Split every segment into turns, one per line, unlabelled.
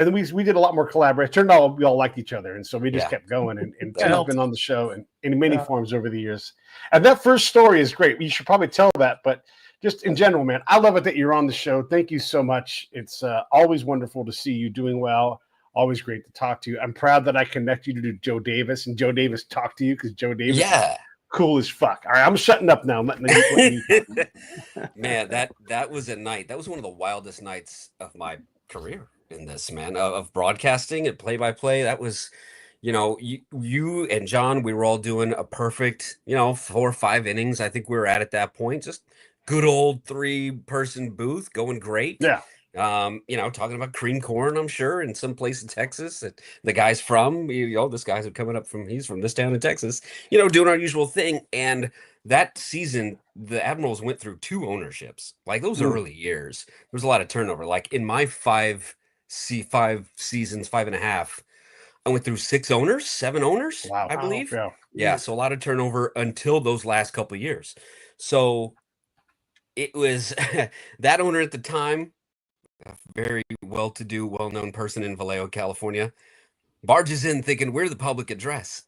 And then we did a lot more collaboration. Turned out we all liked each other, and so we just kept going. And Tim's been on the show in many forms over the years. And that first story is great. You should probably tell that, but just in general, man, I love it that you're on the show. Thank you so much. It's always wonderful to see you doing well. Always great to talk to you. I'm proud that I connect you to Joe Davis, and Joe Davis talked to you because Joe Davis is cool as fuck. All right, I'm shutting up now. I'm letting you
Man, that was a night. That was one of the wildest nights of my career in this, man, of broadcasting and play-by-play. That was, you and John, we were all doing a perfect, 4 or 5 innings. I think we were at that point, just good old 3-person booth going great.
Yeah.
Talking about cream corn, I'm sure, in some place in Texas that the guy's from, this guy's coming up he's from this town in Texas, doing our usual thing. And that season, the Admirals went through 2 ownerships. Like those early years, there was a lot of turnover. Like in my 5 seasons, 5.5, I went through 6 owners, 7 owners, I believe. Yeah. So a lot of turnover until those last couple of years. So it was that owner at the time, a very well-to-do, well-known person in Vallejo, California, barges in thinking we're the public address.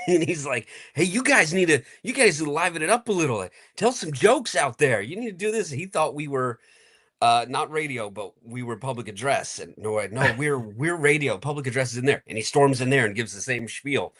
And he's like, hey, you guys need to liven it up a little. Tell some jokes out there. You need to do this. He thought we were not radio, but we were public address. And no, we're radio. Public address is in there. And he storms in there and gives the same spiel.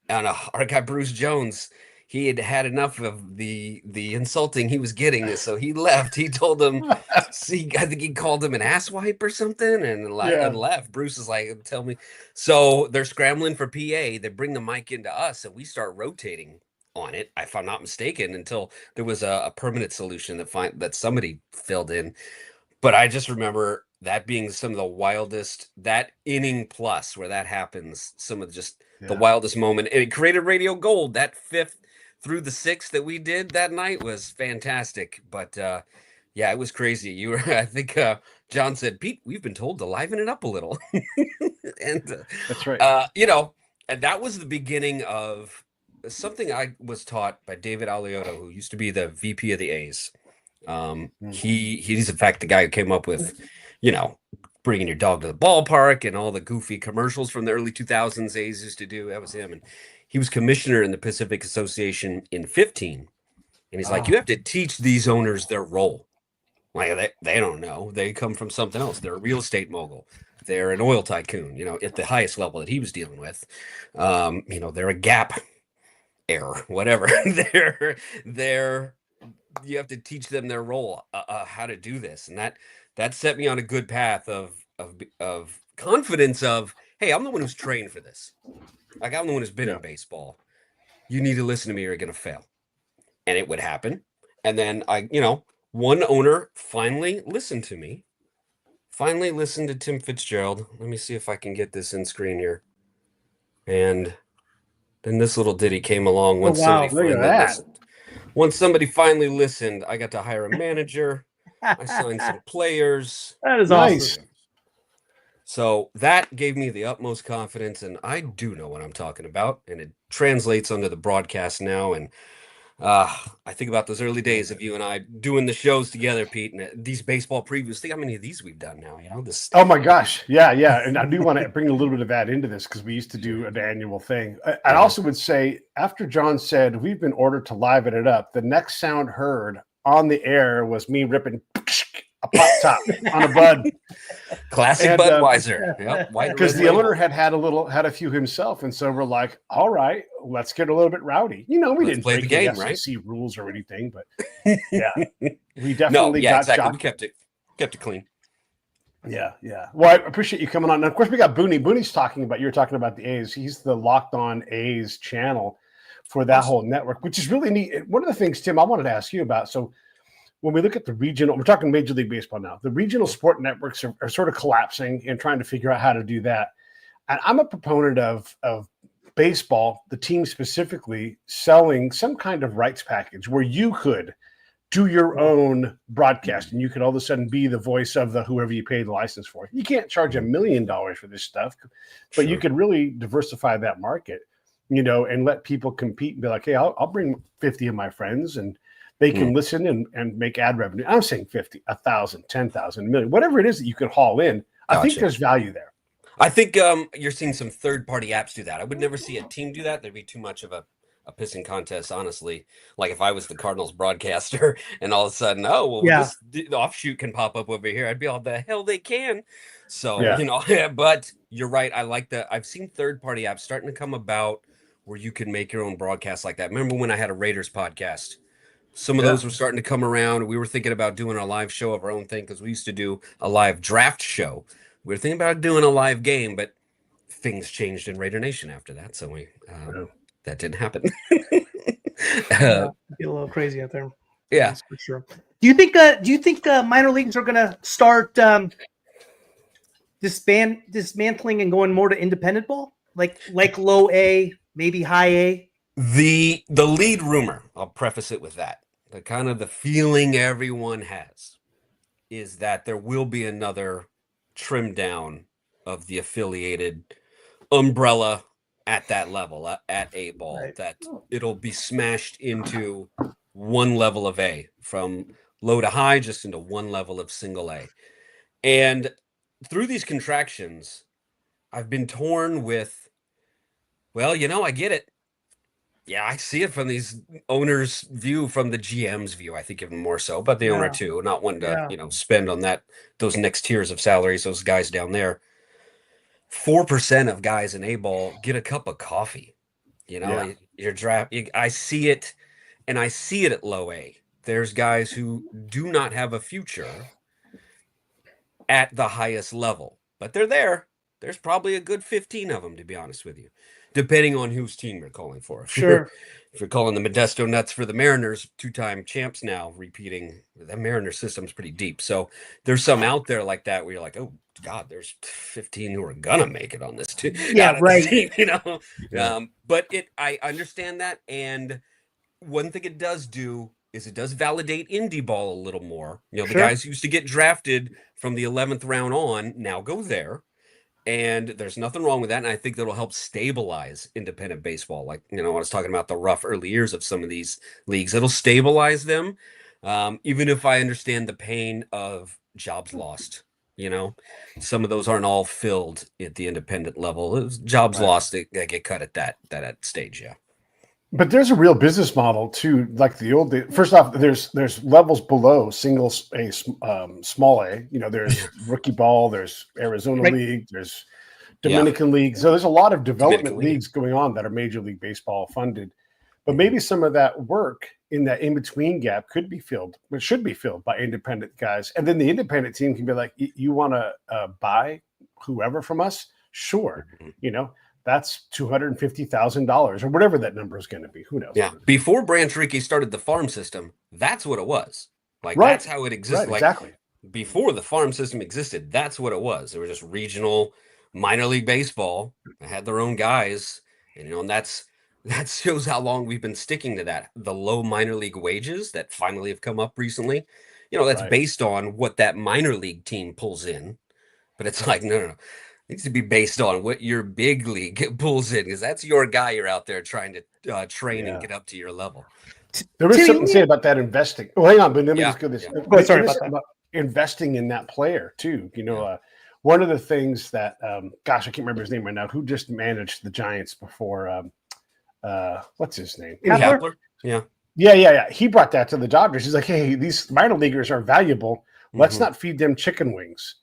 And our guy Bruce Jones, he had enough of the insulting he was getting, so he left. He told him, I think he called him an asswipe or something, and left. Bruce is like, tell me. So they're scrambling for PA. They bring the mic into us, and we start rotating on it, if I'm not mistaken, until there was a permanent solution that somebody filled in. But I just remember that being some of the wildest, that inning plus where that happens, some of just the wildest moment. And it created Radio Gold. That 5th through the 6th that we did that night was fantastic. But it was crazy. I think John said, Pete, we've been told to liven it up a little. And
that's right.
And that was the beginning of something I was taught by David Alioto, who used to be the VP of the A's. He's in fact the guy who came up with, bringing your dog to the ballpark and all the goofy commercials from the early 2000s A's used to do. That was him. And he was commissioner in the Pacific Association in 2015. And he's like, you have to teach these owners their role. Like they don't know. They come from something else. They're a real estate mogul. They're an oil tycoon, at the highest level that he was dealing with. They're a Gap heir, whatever. You have to teach them their role, how to do this. And that set me on a good path of confidence of, hey, I'm the one who's trained for this. Like, I'm the one who's been in baseball. You need to listen to me or you're going to fail. And it would happen. And then one owner finally listened to me. Finally listened to Tim Fitzgerald. Let me see if I can get this in screen here. And then this little ditty came along once somebody finally listened. Once somebody finally listened, I got to hire a manager. I signed some players.
That is nice. Awesome.
So that gave me the utmost confidence, and I do know what I'm talking about, and it translates onto the broadcast now. And I think about those early days of you and I doing the shows together, Pete, and these baseball previews. Think how many of these we've done now. This.
Oh my gosh, yeah. And I do want to bring a little bit of that into this because we used to do an annual thing. I also would say after John said we've been ordered to liven it up, the next sound heard on the air was me ripping a pop top on a Bud.
Classic Budweiser.
Because the owner had a few himself, and so we're like, all right, let's get a little bit rowdy. We didn't
play the game, right?
SEC rules or anything, but we definitely got
exactly. We kept it clean.
Yeah. Well, I appreciate you coming on. And of course, we got Booney. Booney's you were talking about the A's. He's the Locked On A's channel for that whole network, which is really neat. One of the things, Tim, I wanted to ask you about. So when we look at the regional, we're talking Major League Baseball now, the regional sport networks are sort of collapsing and trying to figure out how to do that. And I'm a proponent of baseball, the team specifically, selling some kind of rights package where you could do your own broadcast and you could all of a sudden be the voice of whoever you pay the license for. You can't charge $1 million for this stuff, but you could really diversify that market, and let people compete and be like, hey, I'll bring 50 of my friends and they can listen and make ad revenue. I'm saying 50, 1,000, 10,000, 1 million, whatever it is that you can haul in. I think there's value there.
I think you're seeing some third-party apps do that. I would never see a team do that. There'd be too much of a pissing contest, honestly. Like if I was the Cardinals broadcaster and all of a sudden, oh, well,
Yeah.
this offshoot can pop up over here. I'd be all, the hell they can. So,
Yeah.
you know, but you're right. I like that. I've seen third-party apps starting to come about where you can make your own broadcast like that. Remember when I had a Raiders podcast? Some of
Yeah.
those were starting to come around. We were thinking about doing a live show of our own thing because we used to do a live draft show. We were thinking about doing a live game, but things changed in Raider Nation after that, so that didn't happen.
Yeah, get a little crazy out there.
Yeah,
That's for sure. Do you think minor leagues are going to start dismantling and going more to independent ball, like low A, maybe high A?
The lead rumor, I'll preface it with that. The kind of the feeling everyone has is that there will be another trim down of the affiliated umbrella at that level, at A ball,
Right.
that it'll be smashed into one level of A, from low to high, just into one level of single A. And through these contractions, I've been torn with, well, you know, I get it. Yeah, I see it from these owners' view, from the GM's view, I think even more so, but the owner too, not wanting to, you know, spend on those next tiers of salaries, those guys down there. 4% of guys in A ball get a cup of coffee. You know, your draft. I see it, and I see it at low A. There's guys who do not have a future at the highest level, but they're there. There's probably a good 15 of them, to be honest with you, depending on whose team you're calling for.
Sure.
If you're calling the Modesto Nuts for the Mariners, 2-time champs now, repeating, the Mariners system's pretty deep. So there's some out there like that where you're like, oh God, there's 15 who are gonna make it on this team.
Yeah, right.
Team, you know. But I understand that, and one thing it does do is it does validate indie ball a little more. You know, the guys who used to get drafted from the 11th round on now go there. And there's nothing wrong with that. And I think that'll help stabilize independent baseball. Like, you know, I was talking about the rough early years of some of these leagues. It'll stabilize them. Even if I understand the pain of jobs lost, you know, some of those aren't all filled at the independent level. It was jobs lost, they get cut at that stage. Yeah.
But there's a real business model too, like the old days. First off, there's levels below single A, small A. You know, there's rookie ball, there's Arizona League, there's Dominican League. So there's a lot of development leagues going on that are Major League Baseball funded. But maybe some of that work in that in-between gap could be filled, but should be filled by independent guys. And then the independent team can be like, you want to buy whoever from us? Sure. You know, that's $250,000 or whatever that number is going to be. Who knows?
Yeah. Before Branch Rickey started the farm system, that's what it was. Like, that's how it existed.
Right,
like,
exactly.
Before the farm system existed, that's what it was. They were just regional minor league baseball. They had their own guys. And, you know, and that shows how long we've been sticking to that. The low minor league wages that finally have come up recently, you know, that's based on what that minor league team pulls in. But it's like, no. It needs to be based on what your big league pulls in, because that's your guy you're out there trying to train and get up to your level.
There was something to say about that investing. Oh, hang on, but let me just go this.
Oh, sorry about that.
About investing in that player too. You know, one of the things that, gosh, I can't remember his name right now, who just managed the Giants before, what's his name?
Kapler?
Yeah. He brought that to the Dodgers. He's like, hey, these minor leaguers are valuable. Let's not feed them chicken wings.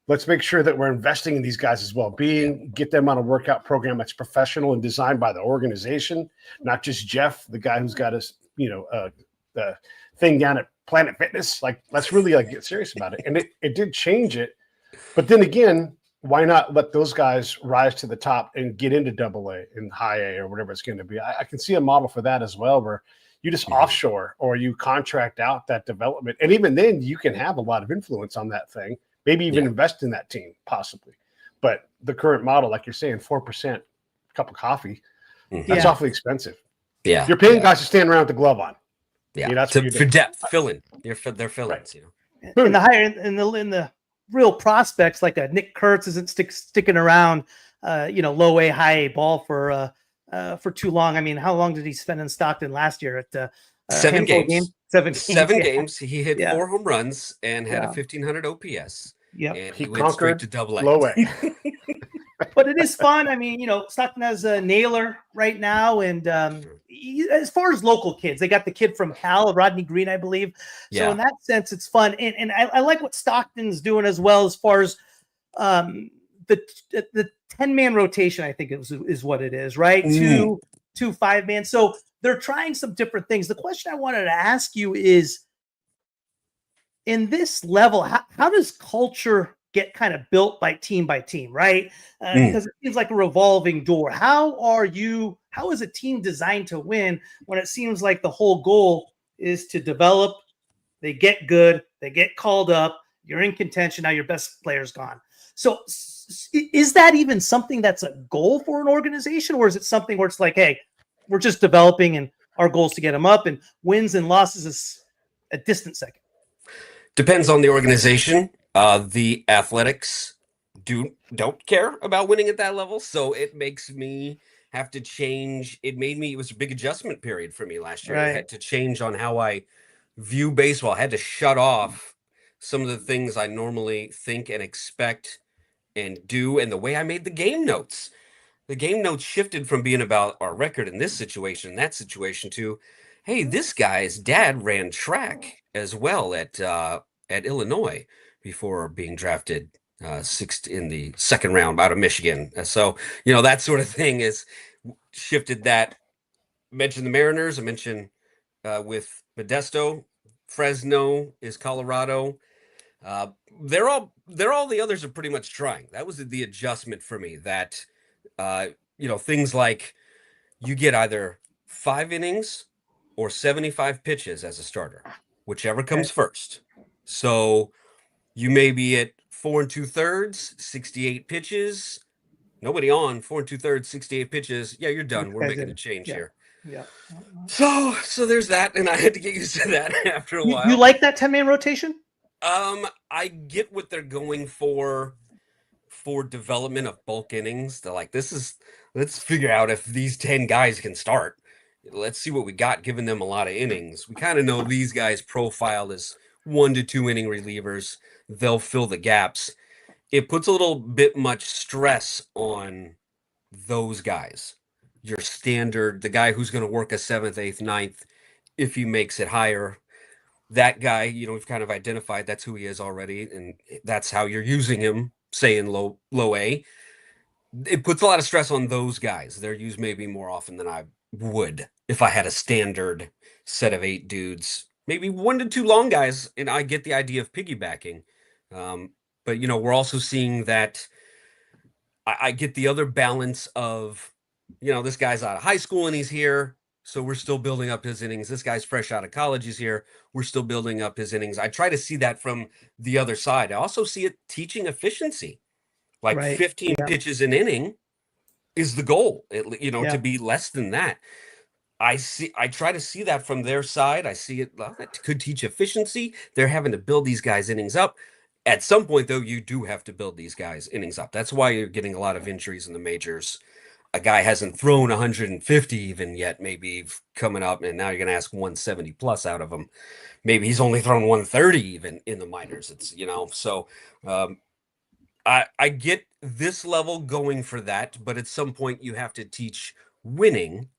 Let's make sure that we're investing in these guys' well-being, get them on a workout program that's professional and designed by the organization, not just Jeff, the guy who's got his, the thing down at Planet Fitness. Like, let's really get serious about it. And it did change it. But then again, why not let those guys rise to the top and get into double A and high A or whatever it's going to be? I can see a model for that as well, where you just offshore or you contract out that development. And even then you can have a lot of influence on that thing. Maybe even invest in that team, possibly. But the current model, like you're saying, 4% cup of coffee, that's awfully expensive.
Yeah.
You're paying guys to stand around with the glove on.
Yeah.
That's
for depth, fill-in. They're fill-ins, you know.
In the higher, in the real prospects, like a Nick Kurtz isn't sticking around, low A, high A ball for too long. I mean, how long did he spend in Stockton last year at
7 games?
7
games. He hit 4 home runs and had a 1,500 OPS.
Yeah,
and
he
went straight
conquered
to double A.
Low A.
But it is fun. I mean, Stockton has a Naylor right now, and as far as local kids, they got the kid from Cal, Rodney Green, I believe. So in that sense, it's fun, and I like what Stockton's doing as well as far as the 10-man rotation. I think is what it is, right? Two 5-man. So they're trying some different things. The question I wanted to ask you is, in this level, how does culture get kind of built by team, right? Because it seems like a revolving door. How is a team designed to win when it seems like the whole goal is to develop, they get good, they get called up, you're in contention, now your best player's gone. So is that even something that's a goal for an organization, or is it something where it's like, hey, we're just developing and our goal is to get them up, and wins and losses is a distant second?
Depends on the organization. The Athletics don't care about winning at that level, so it makes me have to change. It was a big adjustment period for me last year. I had to change on how I view baseball. I had to shut off some of the things I normally think and expect and do, and the way I made the game notes. The game notes shifted from being about our record in this situation, that situation, to, hey, this guy's dad ran track as well at Illinois before being drafted sixth in the second round out of Michigan. So, that sort of thing is shifted that. Mentioned the Mariners. I mentioned with Modesto, Fresno is Colorado. They're all the others are pretty much trying. That was the adjustment for me, that things like you get either 5 innings or 75 pitches as a starter, whichever comes first. So you may be at 4 2/3, 68 pitches, nobody on, 4 2/3, 68 pitches. Yeah, you're done. We're making a change here.
Yeah.
So there's that, and I had to get used to that after a while.
You like that 10-man rotation?
I get what they're going for development of bulk innings. They're like, let's figure out if these 10 guys can start. Let's see what we got, giving them a lot of innings. We kind of know these guys profiled as 1 to 2 inning relievers. They'll fill the gaps. It puts a little bit much stress on those guys. Your standard, the guy who's going to work a 7th, 8th, 9th, if he makes it higher. That guy, we've kind of identified that's who he is already, and that's how you're using him, say in low A. It puts a lot of stress on those guys. They're used maybe more often than I would if I had a standard set of 8 dudes, maybe 1 to 2 long guys, and I get the idea of piggybacking. But we're also seeing that I get the other balance of, this guy's out of high school and he's here, so we're still building up his innings. This guy's fresh out of college, he's here, we're still building up his innings. I try to see that from the other side. I also see it teaching efficiency. Like 15 pitches an inning is the goal, to be less than that. I try to see that from their side. I see it that could teach efficiency. They're having to build these guys' innings up. At some point, though, you do have to build these guys' innings up. That's why you're getting a lot of injuries in the majors. A guy hasn't thrown 150 even yet, maybe coming up, and now you're going to ask 170 plus out of him. Maybe he's only thrown 130 even in the minors. It's, so I get this level going for that, but at some point you have to teach winning,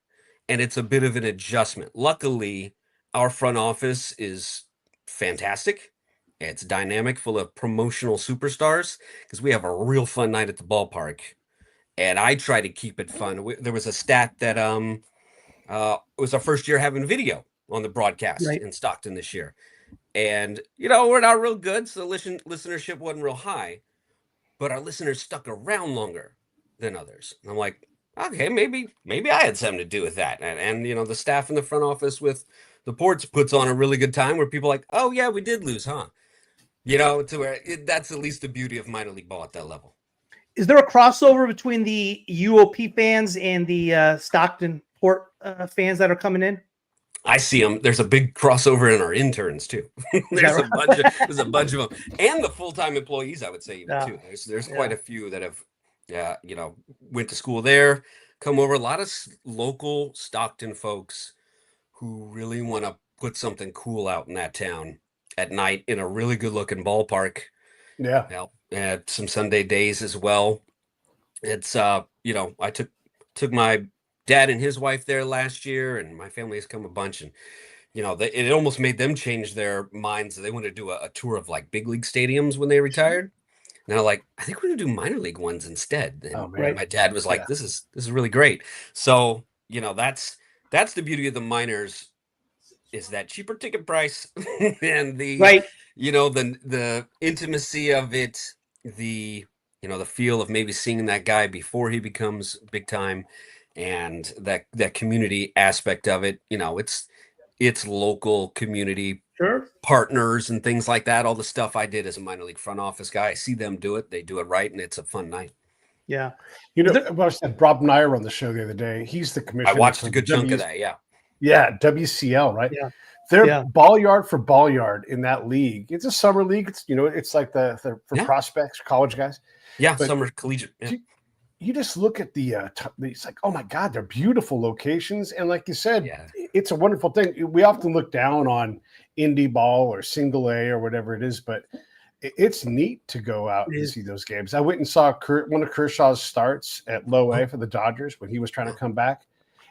and it's a bit of an adjustment. Luckily, our front office is fantastic. It's dynamic, full of promotional superstars, because we have a real fun night at the ballpark. And I try to keep it fun. There was a stat that it was our first year having video on the broadcast in Stockton this year. And, we're not real good, so the listenership wasn't real high. But our listeners stuck around longer than others. And I'm like, okay, maybe I had something to do with that. And the staff in the front office with the ports puts on a really good time where people are like, oh, yeah, we did lose, huh? To where that's at least the beauty of minor league ball at that level.
Is there a crossover between the UOP fans and the Stockton Port fans that are coming in?
I see them. There's a big crossover in our interns too. There's a bunch of them, and the full-time employees, I would say even too. There's quite a few that have, went to school there, come over. A lot of local Stockton folks who really want to put something cool out in that town at night in a really good-looking ballpark. Yeah. Some Sunday days as well. it's I took my dad and his wife there last year, and my family has come a bunch, and it almost made them change their minds. They wanted to do a tour of like big league stadiums when they retired. And they're like, I think we're gonna do minor league ones instead. And
Oh man.
my dad was like,
Yeah.
this is really great. So that's the beauty of the minors, is that cheaper ticket price and the
Right.
the intimacy of it, the feel of maybe seeing that guy before he becomes big time, and that community aspect of it. It's local community
Sure.
partners and things like that. All the stuff I did as a minor league front office guy, I see them do it. They do it right, and it's a fun night.
Yeah.
What I said, Rob Nair on the show the other day. He's the commissioner.
I watched
for
a good chunk of that. Yeah.
Yeah, WCL, right?
Yeah.
They're
Yeah.
ball yard for ball yard in that league. It's a summer league. It's like the for
Yeah.
prospects, college guys.
Yeah,
But
summer collegiate. Yeah.
You just look at it's like, oh my God, they're beautiful locations. And like you said,
Yeah.
it's a wonderful thing. We often look down on indie ball or single A or whatever it is, but it's neat to go out and see those games. I went and saw one of Kershaw's starts at low A for the Dodgers when he was trying to come back.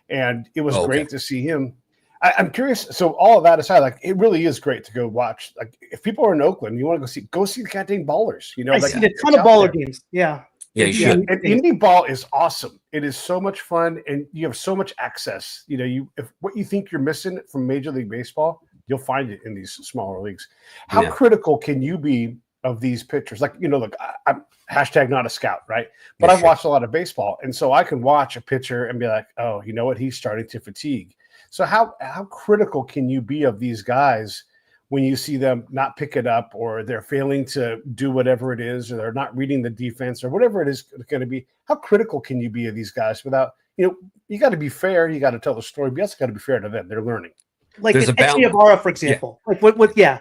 And it was great to see him. I'm curious. So all of that aside, like, it really is great to go watch. Like, if people are in Oakland, you want to go see the goddamn ballers.
I
like,
see a ton of baller games. Yeah.
Yeah, you should.
And indie ball is awesome. It is so much fun, and you have so much access. If what you think you're missing from Major League Baseball, you'll find it in these smaller leagues. How critical can you be of these pitchers? Like, look, I'm hashtag not a scout, right? But I've watched a lot of baseball, and so I can watch a pitcher and be like, oh, you know what? He's starting to fatigue. So how critical can you be of these guys when you see them not pick it up, or they're failing to do whatever it is, or they're not reading the defense, or whatever it is going to be? How critical can you be of these guys without, you got to be fair, you got to tell the story, but you also got to be fair to them. They're learning.
Like Echevarria, for example. Yeah. Like yeah.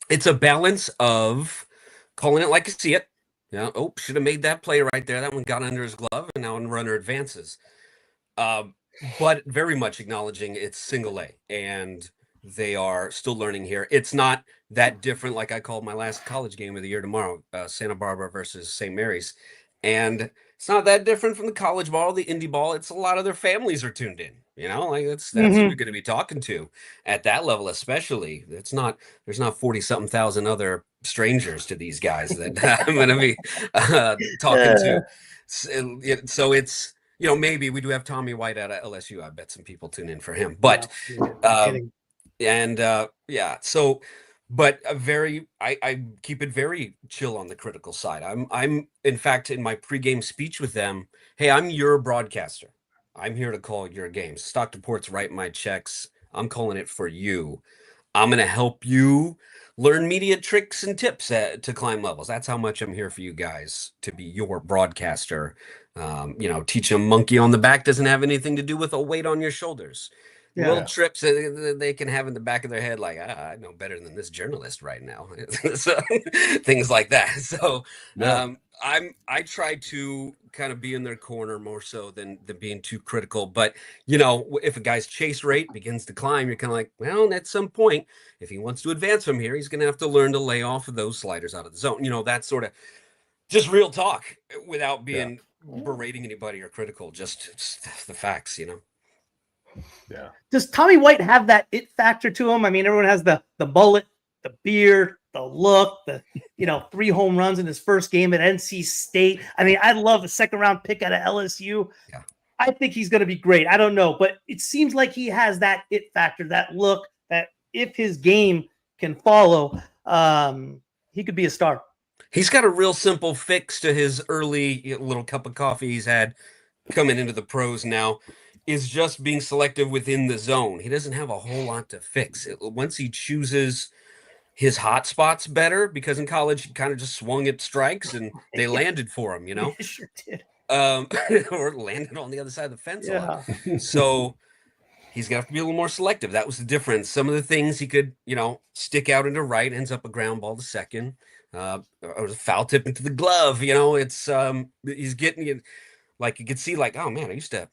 It's a balance of calling it like you see it. Should have made that play right there. That one got under his glove, and now a runner advances. But very much acknowledging it's single A, and they are still learning here. It's not that different. Like I called my last college game of the year tomorrow, Santa Barbara versus St. Mary's. And it's not that different from the college ball, the indie ball. It's a lot of their families are tuned in, like that's who you're going to be talking to at that level, especially. There's not 40-something thousand other strangers to these guys that I'm going to be talking to. So it's, maybe we do have Tommy White out of LSU. I bet some people tune in for him, but but I keep it very chill on the critical side. I'm in fact, in my pregame speech with them, hey, I'm your broadcaster. I'm here to call your games. Stock Reports write my checks. I'm calling it for you. I'm going to help you learn media tricks and tips to climb levels. That's how much I'm here for you guys, to be your broadcaster. Teach a monkey on the back doesn't have anything to do with a weight on your shoulders. Yeah. Little trips they can have in the back of their head, like, I know better than this journalist right now. So, things like that. So I try to kind of be in their corner more so than being too critical. But, if a guy's chase rate begins to climb, you're kind of like, well, at some point, if he wants to advance from here, he's going to have to learn to lay off of those sliders out of the zone. That sort of just real talk without being berating anybody or critical, just the facts,
Yeah.
Does Tommy White have that it factor to him? I mean, everyone has the mullet, the beard, the look, the 3 home runs in his first game at NC State. I mean, I love a second round pick out of LSU. Yeah. I think he's going to be great. I don't know, but it seems like he has that it factor, that look, that if his game can follow, he could be a star.
He's got a real simple fix to his early little cup of coffee he's had coming into the pros now. Is just being selective within the zone. He doesn't have a whole lot to fix. Once he chooses his hot spots better, because in college he kind of just swung at strikes and they landed for him,
Yeah, sure did.
Or landed on the other side of the fence a lot. So he's gonna have to be a little more selective. That was the difference. Some of the things he could, stick out into right, ends up a ground ball to second. Or a foul tip into the glove. It's he's getting it. Like you could see, like, oh man, I used to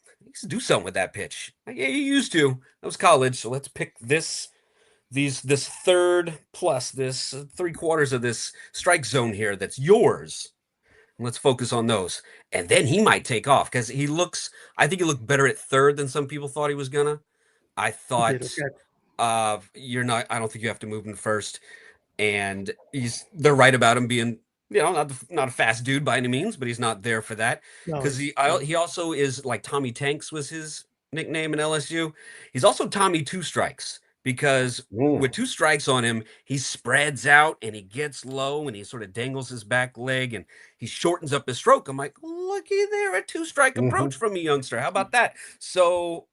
do something with that pitch. Yeah, you used to. That was college. So let's pick this third plus this 3/4 of this strike zone here that's yours. Let's focus on those. And then he might take off because I think he looked better at third than some people thought he was gonna. I
He did,
thought,
okay.
I don't think you have to move him first. And they're right about him being, not a fast dude by any means, but he's not there for that.
No,
Because he also is like Tommy Tanks was his nickname in LSU. He's also Tommy Two Strikes because with 2 strikes on him, he spreads out and he gets low and he sort of dangles his back leg and he shortens up his stroke. I'm like, looky there, a 2-strike approach from a youngster. How about that? So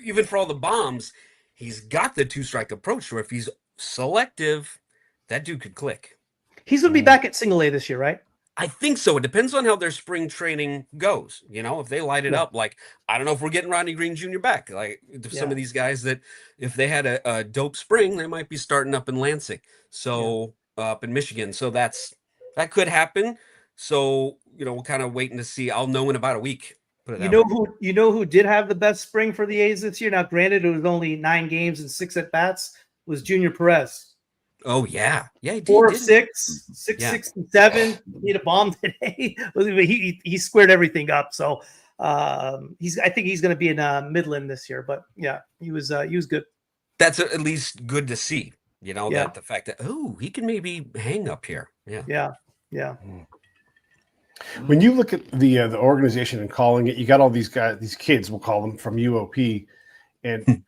even for all the bombs, he's got the 2-strike approach where if he's selective, that dude could click.
He's going to be back at single A this year, right?
I think so. It depends on how their spring training goes. If they light it up, like, I don't know if we're getting Rodney Green Jr. back. Like some of these guys that if they had a dope spring, they might be starting up in Lansing. So up in Michigan. So that could happen. So, we're kind of waiting to see. I'll know in about a week.
You know who did have the best spring for the A's this year? Now, granted, it was only 9 games and 6 at bats. Was Junior Perez.
Oh yeah, he did.
4 of 6, 6 and 7. He hit a bomb today. He squared everything up. So I think he's going to be in Midland this year. But yeah, he was good.
That's at least good to see. That the fact that he can maybe hang up here. Yeah.
When you look at the organization and calling it, you got all these guys, these kids, we'll call them, from UOP, and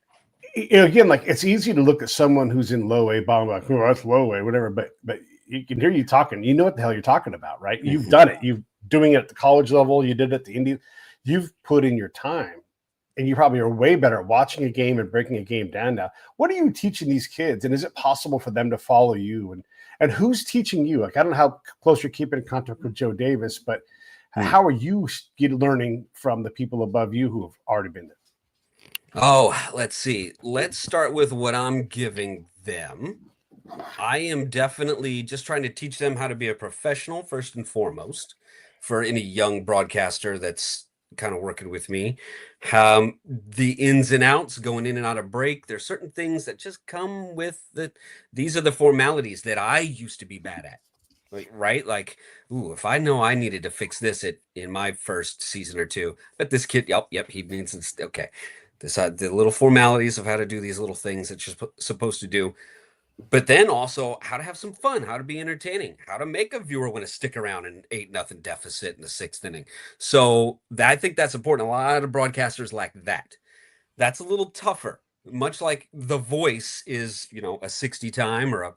again, like, it's easy to look at someone who's in low A, bottom, like, oh, that's low A, whatever. But you can hear you talking. You know what the hell you're talking about, right? You've done it. You've doing it at the college level. You did it at the Indian. You've put in your time, and you probably are way better at watching a game and breaking a game down now. What are you teaching these kids, and is it possible for them to follow you? And who's teaching you? Like, I don't know how close you're keeping in contact with Joe Davis, but how are you learning from the people above you who have already been there?
Oh, let's see. Let's start with what I'm giving them. I am definitely just trying to teach them how to be a professional first and foremost for any young broadcaster that's kind of working with me. The ins and outs, going in and out of break. There's certain things that just come with that. These are the formalities that I used to be bad at. Right? Like, if I know I needed to fix this in my first season or two, but this kid, yep, he needs it. Okay. The little formalities of how to do these little things that you're supposed to do, but then also how to have some fun, how to be entertaining, how to make a viewer want to stick around an 8-0 deficit in the 6th inning. So I think that's important. A lot of broadcasters lack that. That's a little tougher, much like The Voice is, a 60 time or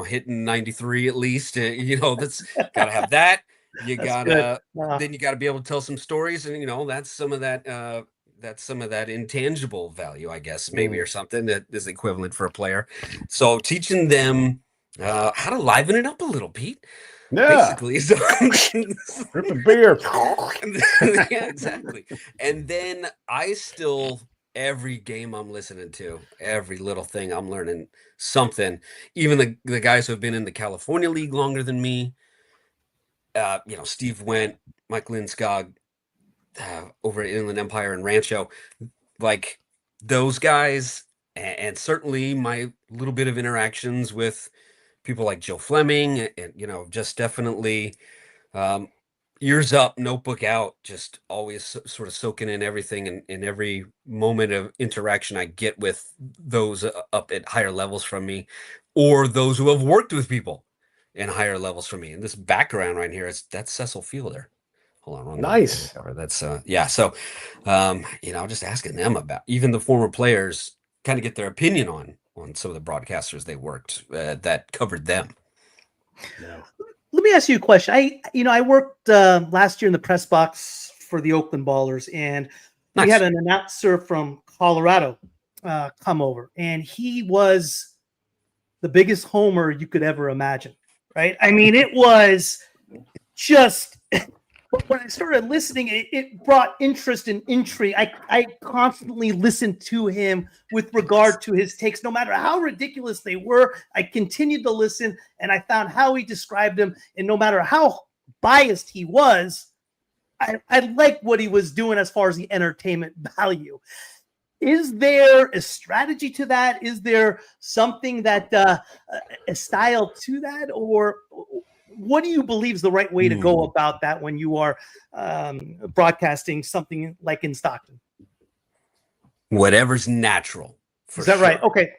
hitting 93 at least. That's got to have that. You gotta then you got to be able to tell some stories, and that's some of that. That's some of that intangible value, I guess, maybe, or something that is equivalent for a player. So teaching them how to liven it up a little, Pete.
Yeah.
Basically. So,
rip a beer.
Yeah, exactly. And then every game I'm listening to, every little thing, I'm learning something. Even the guys who have been in the California League longer than me, Steve Wendt, Mike Lindskog, over at Inland Empire and Rancho, like those guys, and certainly my little bit of interactions with people like Joe Fleming, and just definitely ears up, notebook out, just always sort of soaking in everything and every moment of interaction I get with those up at higher levels from me, or those who have worked with people in higher levels from me. And this background right here that's Cecil Fielder. Hold on,
nice.
That's yeah. So, just asking them about even the former players, kind of get their opinion on some of the broadcasters they worked that covered them.
Yeah.
Let me ask you a question. I worked last year in the press box for the Oakland Ballers, and we had an announcer from Colorado come over, and he was the biggest homer you could ever imagine. Right? I mean, it was just. When I started listening, it brought interest and intrigue. I constantly listened to him with regard to his takes, no matter how ridiculous they were. I continued to listen, and I found how he described them. And no matter how biased he was, I liked what he was doing as far as the entertainment value. Is there a strategy to that? Is there something that a style to that, or what do you believe is the right way to go about that when you are broadcasting something like in Stockton?
Whatever's natural.
Is that right? Okay.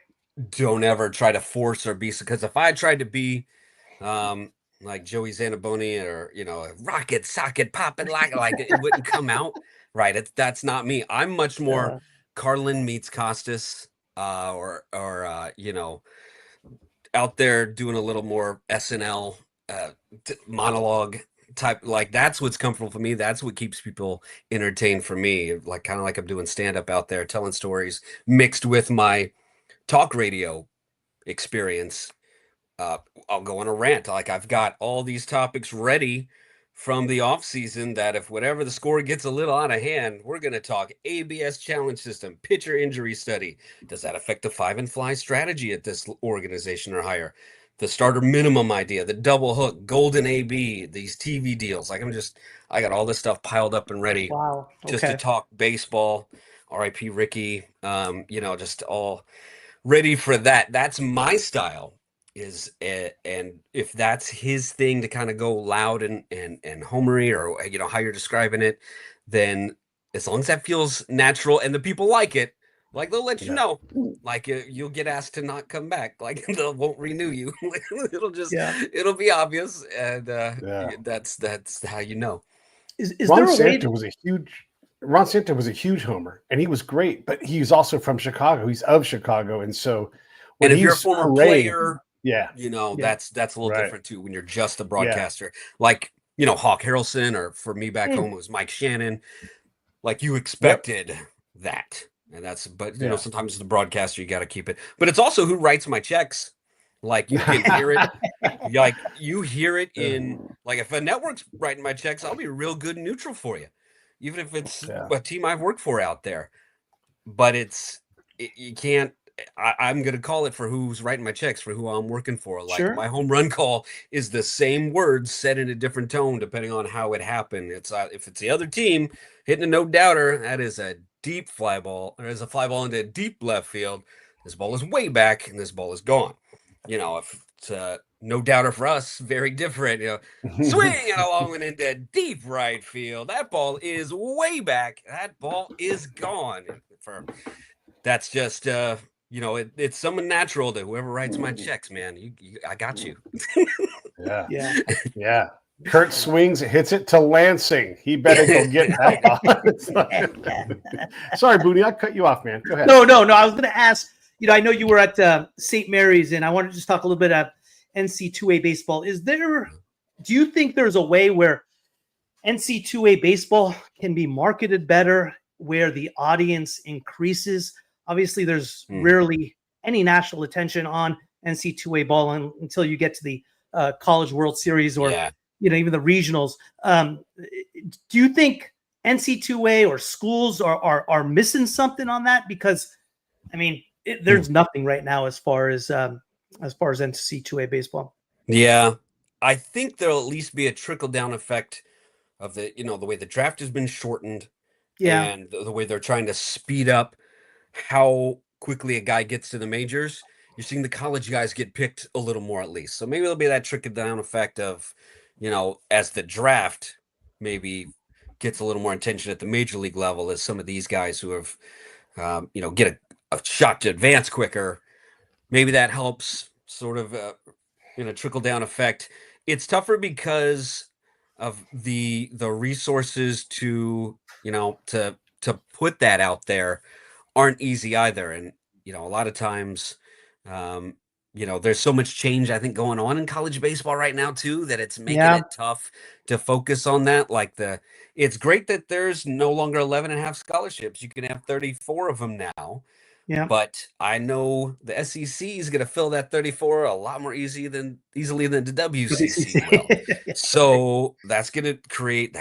Don't ever try to force or be, because if I tried to be like Joey Zanaboni or, a rocket socket popping like it wouldn't come out right. That's not me. I'm much more Carlin meets Costas, or out there doing a little more SNL monologue type. Like, that's what's comfortable for me. That's what keeps people entertained for me. Like, kind of like I'm doing stand up out there, telling stories mixed with my talk radio experience. I'll go on a rant. Like, I've got all these topics ready from the off season that if whatever the score gets a little out of hand, we're going to talk ABS challenge system, pitcher injury study. Does that affect the 5-and-fly strategy at this organization or higher? The starter minimum idea, the double hook, golden AB, these TV deals. Like, I got all this stuff piled up and ready.
Wow. Okay.
Just to talk baseball. RIP Ricky. Just all ready for that. That's my style. And if that's his thing to kind of go loud and homery, or how you're describing it, then as long as that feels natural and the people like it, like, they'll let you know. Like, you'll get asked to not come back. Like, they won't renew you. It'll be obvious, and that's how you know.
Is Ron
Santo was a huge homer, and he was great, but he's also from Chicago. He's of Chicago, and so
and if you're a former player. That's a little different too when you're just a broadcaster. Like, Hawk Harrelson, or for me back home, it was Mike Shannon. Like, you expected that. And sometimes as the broadcaster, you got to keep it. But it's also who writes my checks. Like, you can hear it. Like, you hear it in, like, if a network's writing my checks, I'll be real good and neutral for you, even if it's a team I've worked for out there. But you can't. I'm going to call it for who's writing my checks, for who I'm working for. Like, my home run call is the same words said in a different tone depending on how it happened. It's if it's the other team hitting a no-doubter, that is a deep fly ball. There's a fly ball into deep left field. This ball is way back, and this ball is gone. If it's a no-doubter for us, very different. Swinging along and into deep right field. That ball is way back. That ball is gone. That's just... it's someone natural to whoever writes my checks, man. I got you.
Yeah. Kurt swings, hits it to Lansing. He better go get that ball. Sorry, Booney, I cut you off, man. Go ahead.
No. I was going to ask. I know you were at St. Mary's, and I wanted to just talk a little bit about NC2A baseball. Do you think there's a way where NC2A baseball can be marketed better, where the audience increases? Obviously, there's rarely any national attention on NC2A ball until you get to the College World Series or even the regionals. Do you think NC2A or schools are missing something on that? Because, there's nothing right now as far as NC2A baseball.
Yeah, I think there'll at least be a trickle down effect of the way the draft has been shortened, and the way they're trying to speed up how quickly a guy gets to the majors. You're seeing the college guys get picked a little more, at least. So maybe there'll be that trickle down effect of, as the draft maybe gets a little more attention at the major league level, as some of these guys who have, get a shot to advance quicker. Maybe that helps sort of trickle down effect. It's tougher because of the resources to put that out there aren't easy either. And, a lot of times, there's so much change, I think, going on in college baseball right now too, that it's making it tough to focus on that. Like, it's great that there's no longer 11 and a half scholarships. You can have 34 of them now.
Yeah.
But I know the SEC is going to fill that 34 a lot more easily than the WCC will. So that's going to create,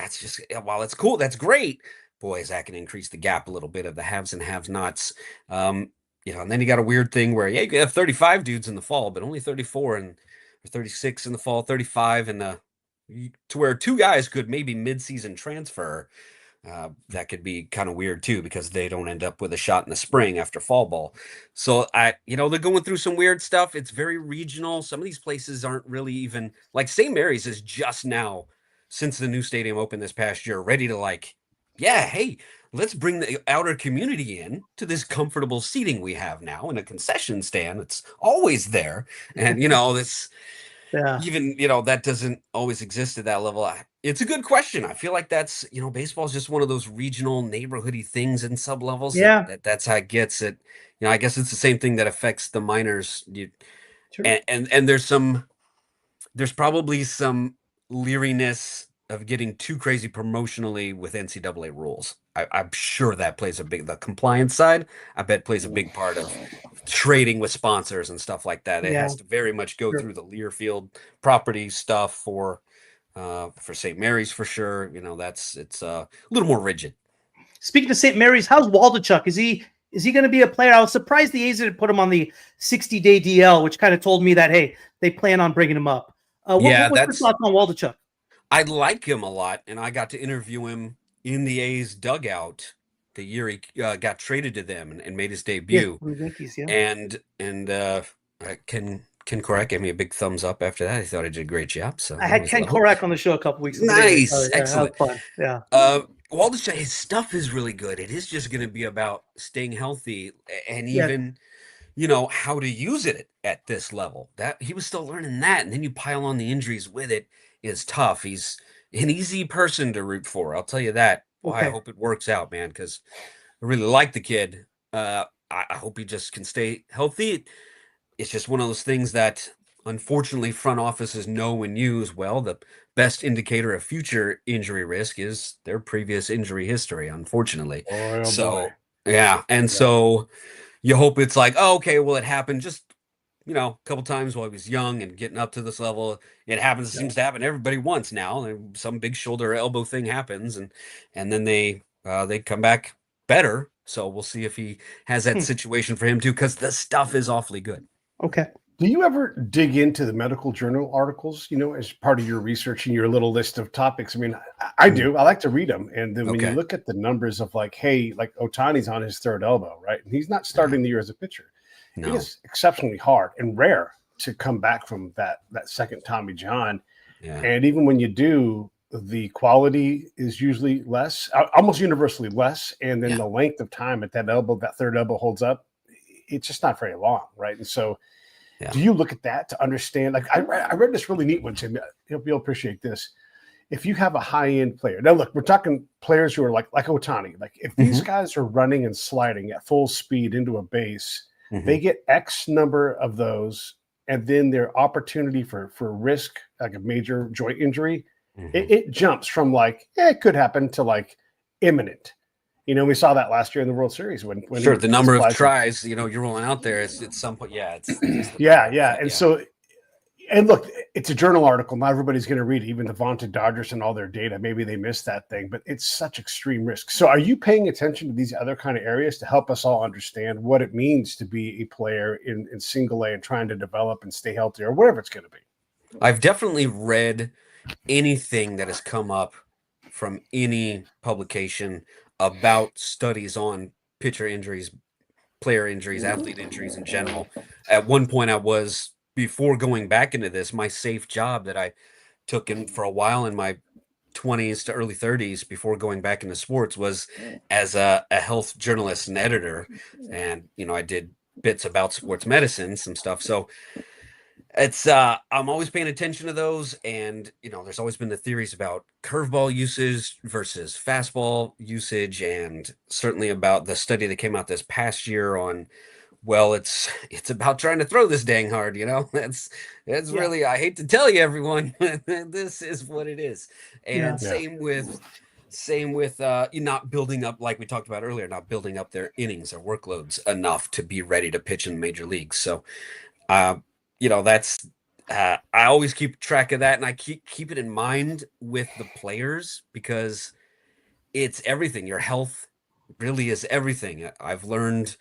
while it's cool, that's great. Boy, is that going to increase the gap a little bit of the haves and have-nots. And then you got a weird thing where, you can have 35 dudes in the fall, but only 34 or 36 in the fall, 35 to where two guys could maybe mid-season transfer. that could be kind of weird too, because they don't end up with a shot in the spring after fall ball. So they're going through some weird stuff. It's very regional. Some of these places aren't really even like St. Mary's is just now, since the new stadium opened this past year, ready to yeah, hey, let's bring the outer community in to this comfortable seating we have now in a concession stand. It's always there. And, this
Yeah.
even, that doesn't always exist at that level. It's a good question. I feel like that's, baseball is just one of those regional neighborhoody things in sub levels.
Yeah.
That's how it gets it. I guess it's the same thing that affects the minors.
Sure.
And there's probably some leeriness of getting too crazy promotionally with NCAA rules. I'm sure that plays the compliance side, I bet plays a big part of trading with sponsors and stuff like that. It
Yeah.
has to very much go
Sure.
through the Learfield property stuff for St. Mary's for sure. It's a little more rigid.
Speaking of St. Mary's, how's Waldachuk? Is he going to be a player? I was surprised the A's didn't put him on the 60-day DL, which kind of told me that, hey, they plan on bringing him up. What's your thoughts on Waldachuk?
I like him a lot, and I got to interview him in the A's dugout the year he got traded to them and made his debut.
Yeah, Yankees, yeah.
And Ken Korak gave me a big thumbs up after that. I thought I did a great job. So
I had Ken Korak on the show a couple weeks ago.
Nice,
excellent.
Fun.
Yeah.
Waldachuk, his stuff is really good. It is just going to be about staying healthy and even, how to use it at this level. That he was still learning that, and then you pile on the injuries with it is tough. He's an easy person to root for. I'll tell you that. Okay. I hope it works out, man, because I really like the kid. I hope he just can stay healthy. It's just one of those things that, unfortunately, front offices know and use well. The best indicator of future injury risk is their previous injury history, unfortunately.
Boy.
Yeah. And so you hope it's like, oh, okay, well, it happened just, a couple times while he was young and getting up to this level. It happens, seems to happen everybody once now. Some big shoulder or elbow thing happens, and then they come back better. So we'll see if he has that situation for him too, because the stuff is awfully good.
Okay.
Do you ever dig into the medical journal articles, as part of your research and your little list of topics? I mean, I do. I like to read them. And then when you look at the numbers of hey, Ohtani's on his third elbow, right? And he's not starting the year as a pitcher. No. It is exceptionally hard and rare to come back from that second Tommy John. Yeah. And even when you do, the quality is usually less, almost universally less. And then the length of time at that elbow, that third elbow holds up, it's just not very long, right? And so do you look at that to understand? I read this really neat one, Tim. You'll appreciate this. If you have a high-end player, now look, we're talking players who are like Ohtani. If these guys are running and sliding at full speed into a base, they get X number of those, and then their opportunity for risk, like a major joint injury, it jumps from it could happen to imminent. We saw that last year in the World Series when
sure, the number of tries, you're rolling out there. It's some point. Yeah.
And so, and look, it's a journal article. Not everybody's going to read it, even the vaunted Dodgers and all their data. Maybe they missed that thing, but it's such extreme risk. So are you paying attention to these other kind of areas to help us all understand what it means to be a player in single A and trying to develop and stay healthy or whatever it's going to be?
I've definitely read anything that has come up from any publication about studies on pitcher injuries, player injuries, athlete injuries in general. At one point before going back into this, my safe job that I took in for a while in my 20s to early 30s before going back into sports was as a health journalist and editor. And, I did bits about sports medicine, some stuff. So it's I'm always paying attention to those. And, there's always been the theories about curveball usage versus fastball usage, and certainly about the study that came out this past year on, well, it's about trying to throw this dang hard, That's really, I hate to tell you, everyone, this is what it is. And same with you not building up, like we talked about earlier, not building up their innings or workloads enough to be ready to pitch in major leagues. So, that's I always keep track of that, and I keep it in mind with the players, because it's everything. Your health really is everything. I've learned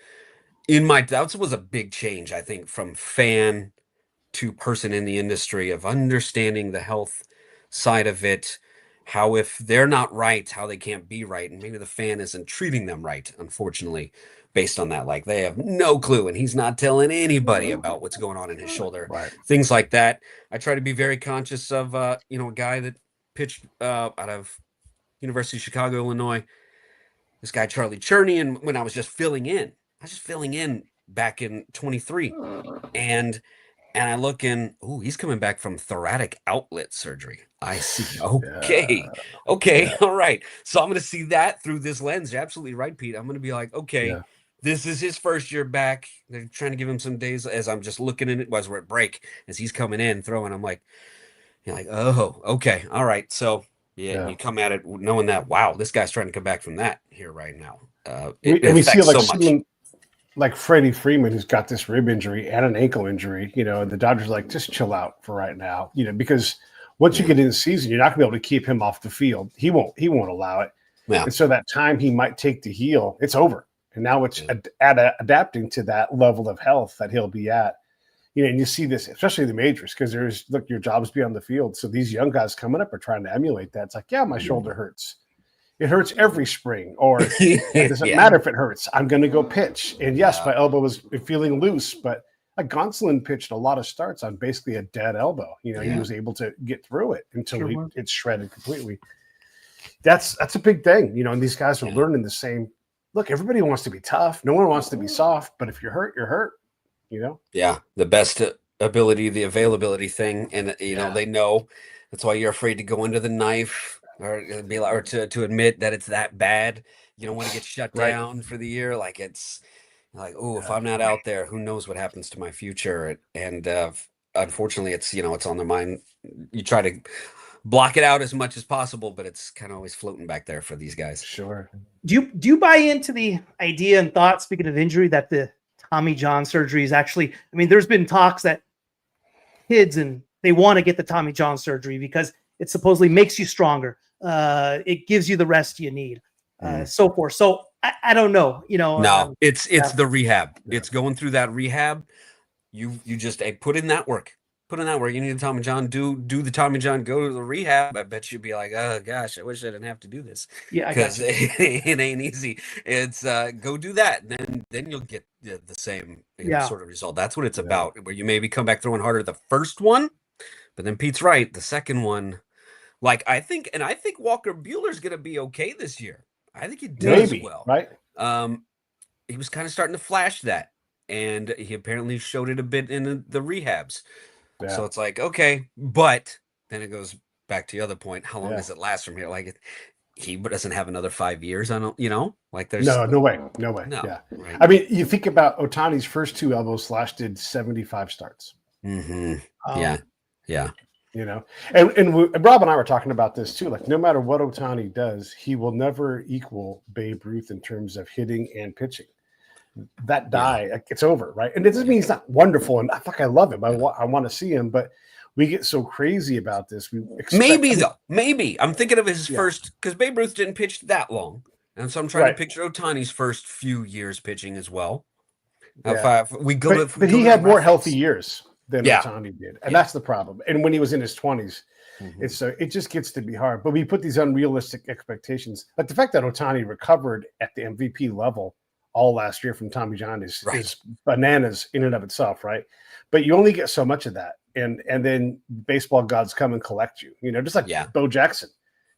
that was a big change, I think, from fan to person in the industry, of understanding the health side of it. how if they're not right, how they can't be right, and maybe the fan isn't treating them right, unfortunately, based on that. Like they have no clue, and he's not telling anybody about what's going on in his shoulder,
Right.
things like that. I try to be very conscious of, a guy that pitched out of University of Chicago, Illinois, this guy Charlie Cherney, and when I was just filling in, back in 23, and I look in, oh, he's coming back from thoracic outlet surgery. I see. Okay. Okay.
Yeah.
All right. So I'm going to see that through this lens. You're absolutely right, Pete. I'm going to be like, okay,
Yeah.
this is his first year back. They're trying to give him some days as I'm just looking in it as we're at break, as he's coming in, throwing. I'm like, you're like, oh, okay. All right. So
Yeah.
you come at it knowing that, wow, this guy's trying to come back from that here right now.
We see like
so much.
someone like Freddie Freeman, who's got this rib injury and an ankle injury, and the Dodgers are like, just chill out for right now, because once you get in the season, you're not gonna be able to keep him off the field. He won't allow it.
Yeah.
And so that time he might take to heal, it's over. And now it's adapting to that level of health that he'll be at. And you see this, especially in the majors, because your job is beyond the field. So these young guys coming up are trying to emulate that. It's like, yeah, my shoulder hurts. It hurts every spring, or it doesn't matter if it hurts. I'm going to go pitch. And yes, my elbow was feeling loose, but like Gonsolin pitched a lot of starts on basically a dead elbow. He was able to get through it until it's shredded completely. That's a big thing, and these guys are learning the same. Look, everybody wants to be tough. No one wants to be soft, but if you're hurt, you're hurt,
Yeah, the best ability, the availability thing. And, they know that's why you're afraid to go into the knife. Or be like, or to admit that it's that bad. You don't want to get shut down for the year. Like it's like, oh, if I'm not out there, who knows what happens to my future? And unfortunately, it's it's on their mind. You try to block it out as much as possible, but it's kind of always floating back there for these guys.
Sure.
Do you buy into the idea and thought, speaking of injury, that the Tommy John surgery is actually? I mean, there's been talks that kids and they want to get the Tommy John surgery because it supposedly makes you stronger. It gives you the rest you need, so forth. So I don't know,
No, it's the rehab. Yeah. It's going through that rehab. You just put in that work. You need a Tommy John. Do the Tommy John. Go to the rehab. I bet you'd be like, oh gosh, I wish I didn't have to do this.
Yeah,
because it ain't easy. It's go do that, and then you'll get the same sort of result. That's what it's about. Where you maybe come back throwing harder the first one, but then Pete's right. The second one. Like I think Walker Buehler's going to be okay this year. I think he does well.
Right?
He was kind of starting to flash that, and he apparently showed it a bit in the rehabs. Yeah. So it's like okay, but then it goes back to the other point. How long does it last from here? Like he doesn't have another 5 years. I don't. Like there's
no way. No. Yeah. Right. I mean, you think about Ohtani's first two elbow slash did 75 starts.
Mm-hmm. Yeah.
And Rob and I were talking about this too. Like, no matter what Ohtani does, he will never equal Babe Ruth in terms of hitting and pitching. That it's over, right? And it doesn't mean he's not wonderful. And I love him. I want to see him, but we get so crazy about this.
Maybe I'm thinking of his first, because Babe Ruth didn't pitch that long, and so I'm trying to picture Ohtani's first few years pitching as well.
But he had more healthy years than Ohtani did. And that's the problem. And when he was in his 20s, it just gets to be hard. But we put these unrealistic expectations. Like the fact that Ohtani recovered at the MVP level all last year from Tommy John is bananas in and of itself, right? But you only get so much of that. And then baseball gods come and collect you, just like Bo Jackson.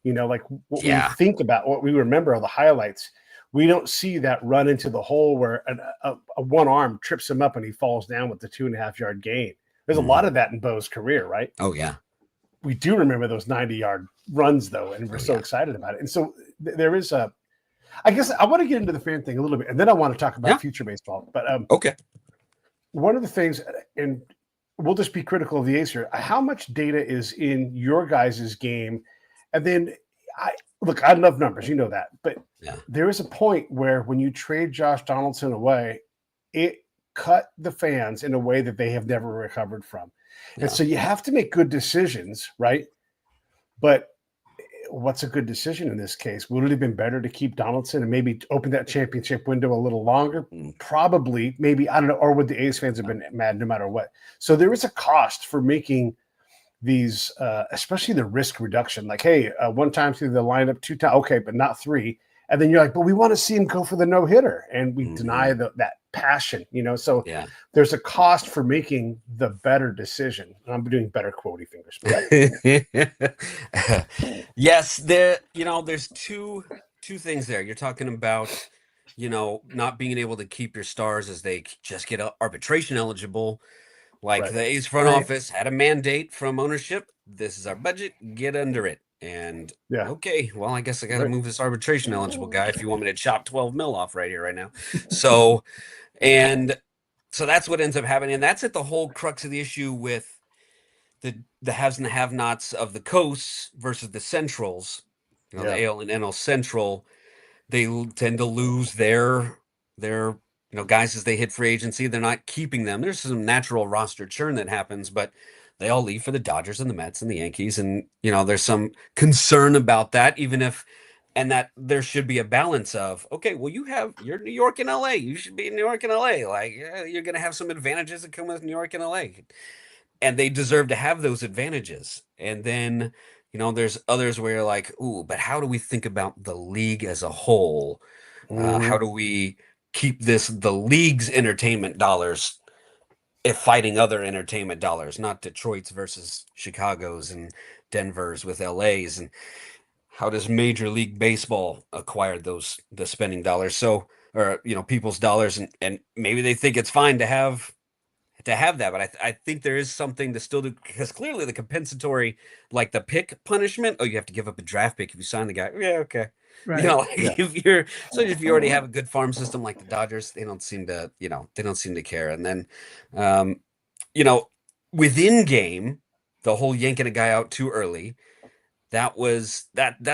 Like what we think about, what we remember are the highlights. We don't see that run into the hole where a one arm trips him up and he falls down with the 2.5-yard gain. There's a lot of that in Bo's career, right?
Oh, yeah.
We do remember those 90-yard runs, though, and we're so excited about it. And so there is I guess I want to get into the fan thing a little bit, and then I want to talk about future baseball. But
okay.
One of the things, and we'll just be critical of the A's here, how much data is in your guys' game? And then I love numbers, you know that, but there is a point where when you trade Josh Donaldson away, it cut the fans in a way that they have never recovered from. And so you have to make good decisions, right? But what's a good decision in this case? Would it have been better to keep Donaldson and maybe open that championship window a little longer? Probably, maybe, I don't know, or would the A's fans have been mad no matter what? So there is a cost for making these, especially the risk reduction. Like, hey, one time through the lineup, 2 times, okay, but not 3. And then you're like, but we want to see him go for the no hitter, and we deny that passion, So there's a cost for making the better decision. And I'm doing better quotey fingers.
Yes, there's two things there. You're talking about, not being able to keep your stars as they just get arbitration eligible. Like the A's front office had a mandate from ownership. This is our budget. Get under it. And okay, well, I guess I got to move this arbitration eligible guy if you want me to chop 12 mil off right here, right now. So, so that's what ends up happening. And that's at the whole crux of the issue with the haves and the have-nots of the coasts versus the centrals. The AL and NL Central, they tend to lose their guys as they hit free agency. They're not keeping them. There's some natural roster churn that happens, but they all leave for the Dodgers and the Mets and the Yankees. And, there's some concern about that, and that there should be a balance of, okay, well, you're New York and LA. You should be in New York and LA. Like, you're going to have some advantages that come with New York and LA. And they deserve to have those advantages. And then, there's others where you're like, ooh, but how do we think about the league as a whole? How do we keep the league's entertainment dollars if fighting other entertainment dollars, not Detroit's versus Chicago's and Denver's with LA's? And how does Major League Baseball acquire the spending dollars? So, or, people's dollars, and maybe they think it's fine to have that, but I think there is something to still do, because clearly the compensatory, like the pick punishment, you have to give up a draft pick if you sign the guy. Yeah, okay. Right. If you already have a good farm system like the Dodgers, they don't seem to care. And then, within game, the whole yanking a guy out too early, that's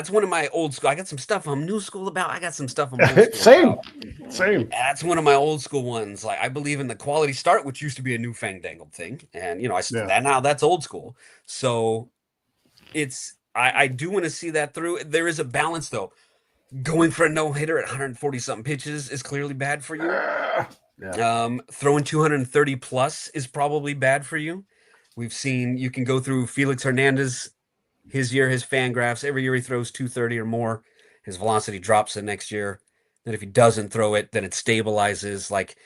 one of my old school. I got some stuff I'm new school about. I got some stuff I'm old school about. Same. That's one of my old school ones. Like, I believe in the quality start, which used to be a new fandangled thing, and now that's old school. So I do want to see that through. There is a balance though. Going for a no hitter at 140 something pitches is clearly bad for you. Throwing 230 plus is probably bad for you. We've seen, you can go through Felix Hernandez. His fan graphs, every year he throws 230 or more, his velocity drops the next year. Then if he doesn't throw it, then it stabilizes. Like,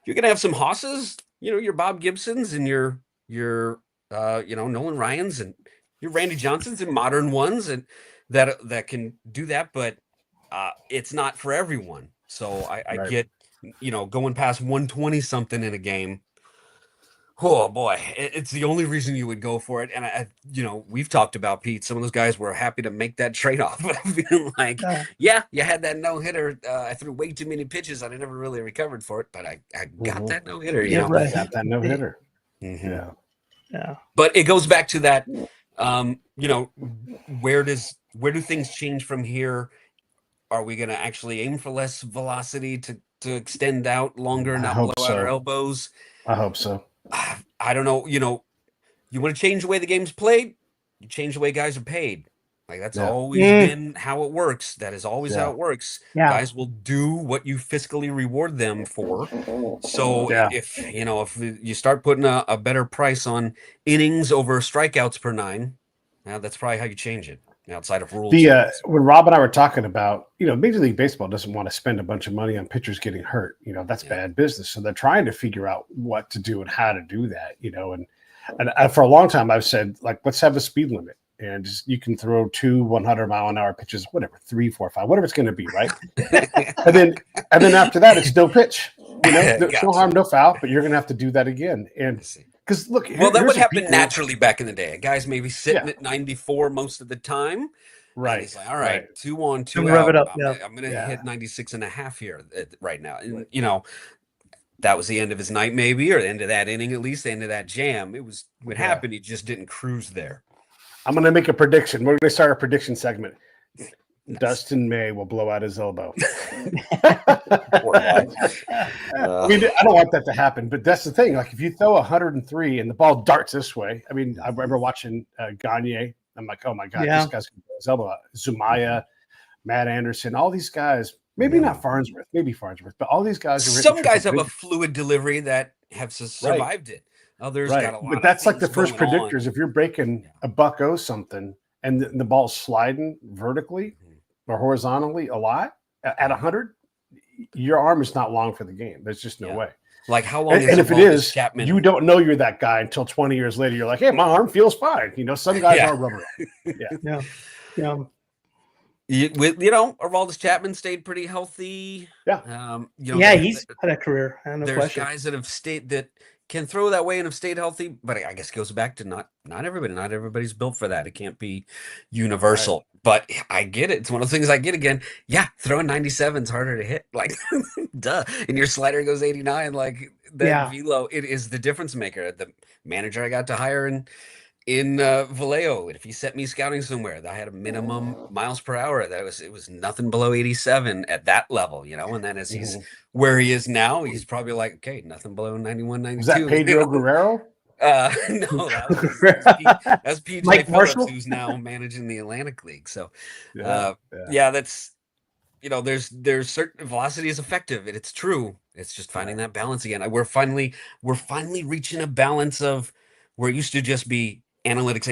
you're going to have some hosses, your Bob Gibsons and your Nolan Ryans and your Randy Johnsons and modern ones, and that can do that, but it's not for everyone. So I get, going past 120 something in a game. Oh boy, it's the only reason you would go for it. And we've talked about, Pete, some of those guys were happy to make that trade-off. Feeling like, you had that no-hitter. I threw way too many pitches. I never really recovered for it, but I got that no-hitter.
I got that no-hitter.
Mm-hmm. Yeah. But it goes back to that, where do things change from here? Are we going to actually aim for less velocity to extend out longer and not blow out our elbows?
I hope so.
I don't know. You want to change the way the game's played? You change the way guys are paid. Like, that's always been how it works. That is always how it works. Yeah. Guys will do what you fiscally reward them for. So if you start putting a better price on innings over strikeouts per 9, that's probably how you change it. Outside of rules.
When Rob and I were talking about, Major League Baseball doesn't want to spend a bunch of money on pitchers getting hurt. That's bad business. So they're trying to figure out what to do and how to do that. And for a long time I've said, like, let's have a speed limit, and just, you can throw 2 100-mile-an-hour pitches, whatever, 3, 4, 5, whatever it's going to be, right? and then after that, it's no pitch. No harm, no foul. But you're going to have to do that again. And because look,
that would happen naturally back in the day. Guys maybe sitting at 94 most of the time.
Right.
He's like, all right, 2 on, 2
out.
Rev it up. I'm going to hit 96 and a half here right now. And, that was the end of his night, maybe, or the end of that inning, at least the end of that jam. It was what happened. He just didn't cruise there.
I'm going to make a prediction. We're going to start a prediction segment. Dustin May will blow out his elbow. I don't want that to happen, but that's the thing. Like, if you throw 103 and the ball darts this way, I mean, I remember watching Gagne. I'm like, oh my God, this guy's going to blow his elbow out. Zumaya, Matt Anderson, all these guys. Maybe not Farnsworth, but all these guys are.
Some guys have a fluid delivery that have survived it. Others
Right.
got a lot
But
of
that's like the
things
first
going on.
predictors. If you're breaking
Yeah.
a buck o something and the ball's sliding vertically or horizontally a lot at 100, your arm is not long for the game. There's just no
Yeah.
way.
Like how long is
And if it
Aroldis
is,
Chapman?
you don't know you're that guy until 20 years later. You're like, hey, my arm feels fine. You know, some guys
Yeah.
are rubber.
Yeah.
Aroldis Chapman stayed pretty healthy.
Yeah.
Yeah, he's had a career. No
There's
question.
guys that have stayed that can throw that way and have stayed healthy, but I guess it goes back to not everybody. Not everybody's built for that. It can't be universal. But I get it. It's one of the things I get again. Yeah, throwing 97 is harder to hit. Like, duh. And your slider goes 89. Like that
Yeah.
velo, it is the difference maker. The manager I got to hire in Vallejo, if he set me scouting somewhere, I had a minimum miles per hour. It was nothing below 87 at that level, And then as he's where he is now, he's probably like, okay, nothing below 91, 92.
Was that Pedro Guerrero?
No, that's PJ
Mike
Phillips,
Marshall?
who's now managing the Atlantic League. So,
Yeah.
that's there's certain velocity is effective, and it's true. It's just finding that balance again. We're finally reaching a balance of where it used to just be analytics.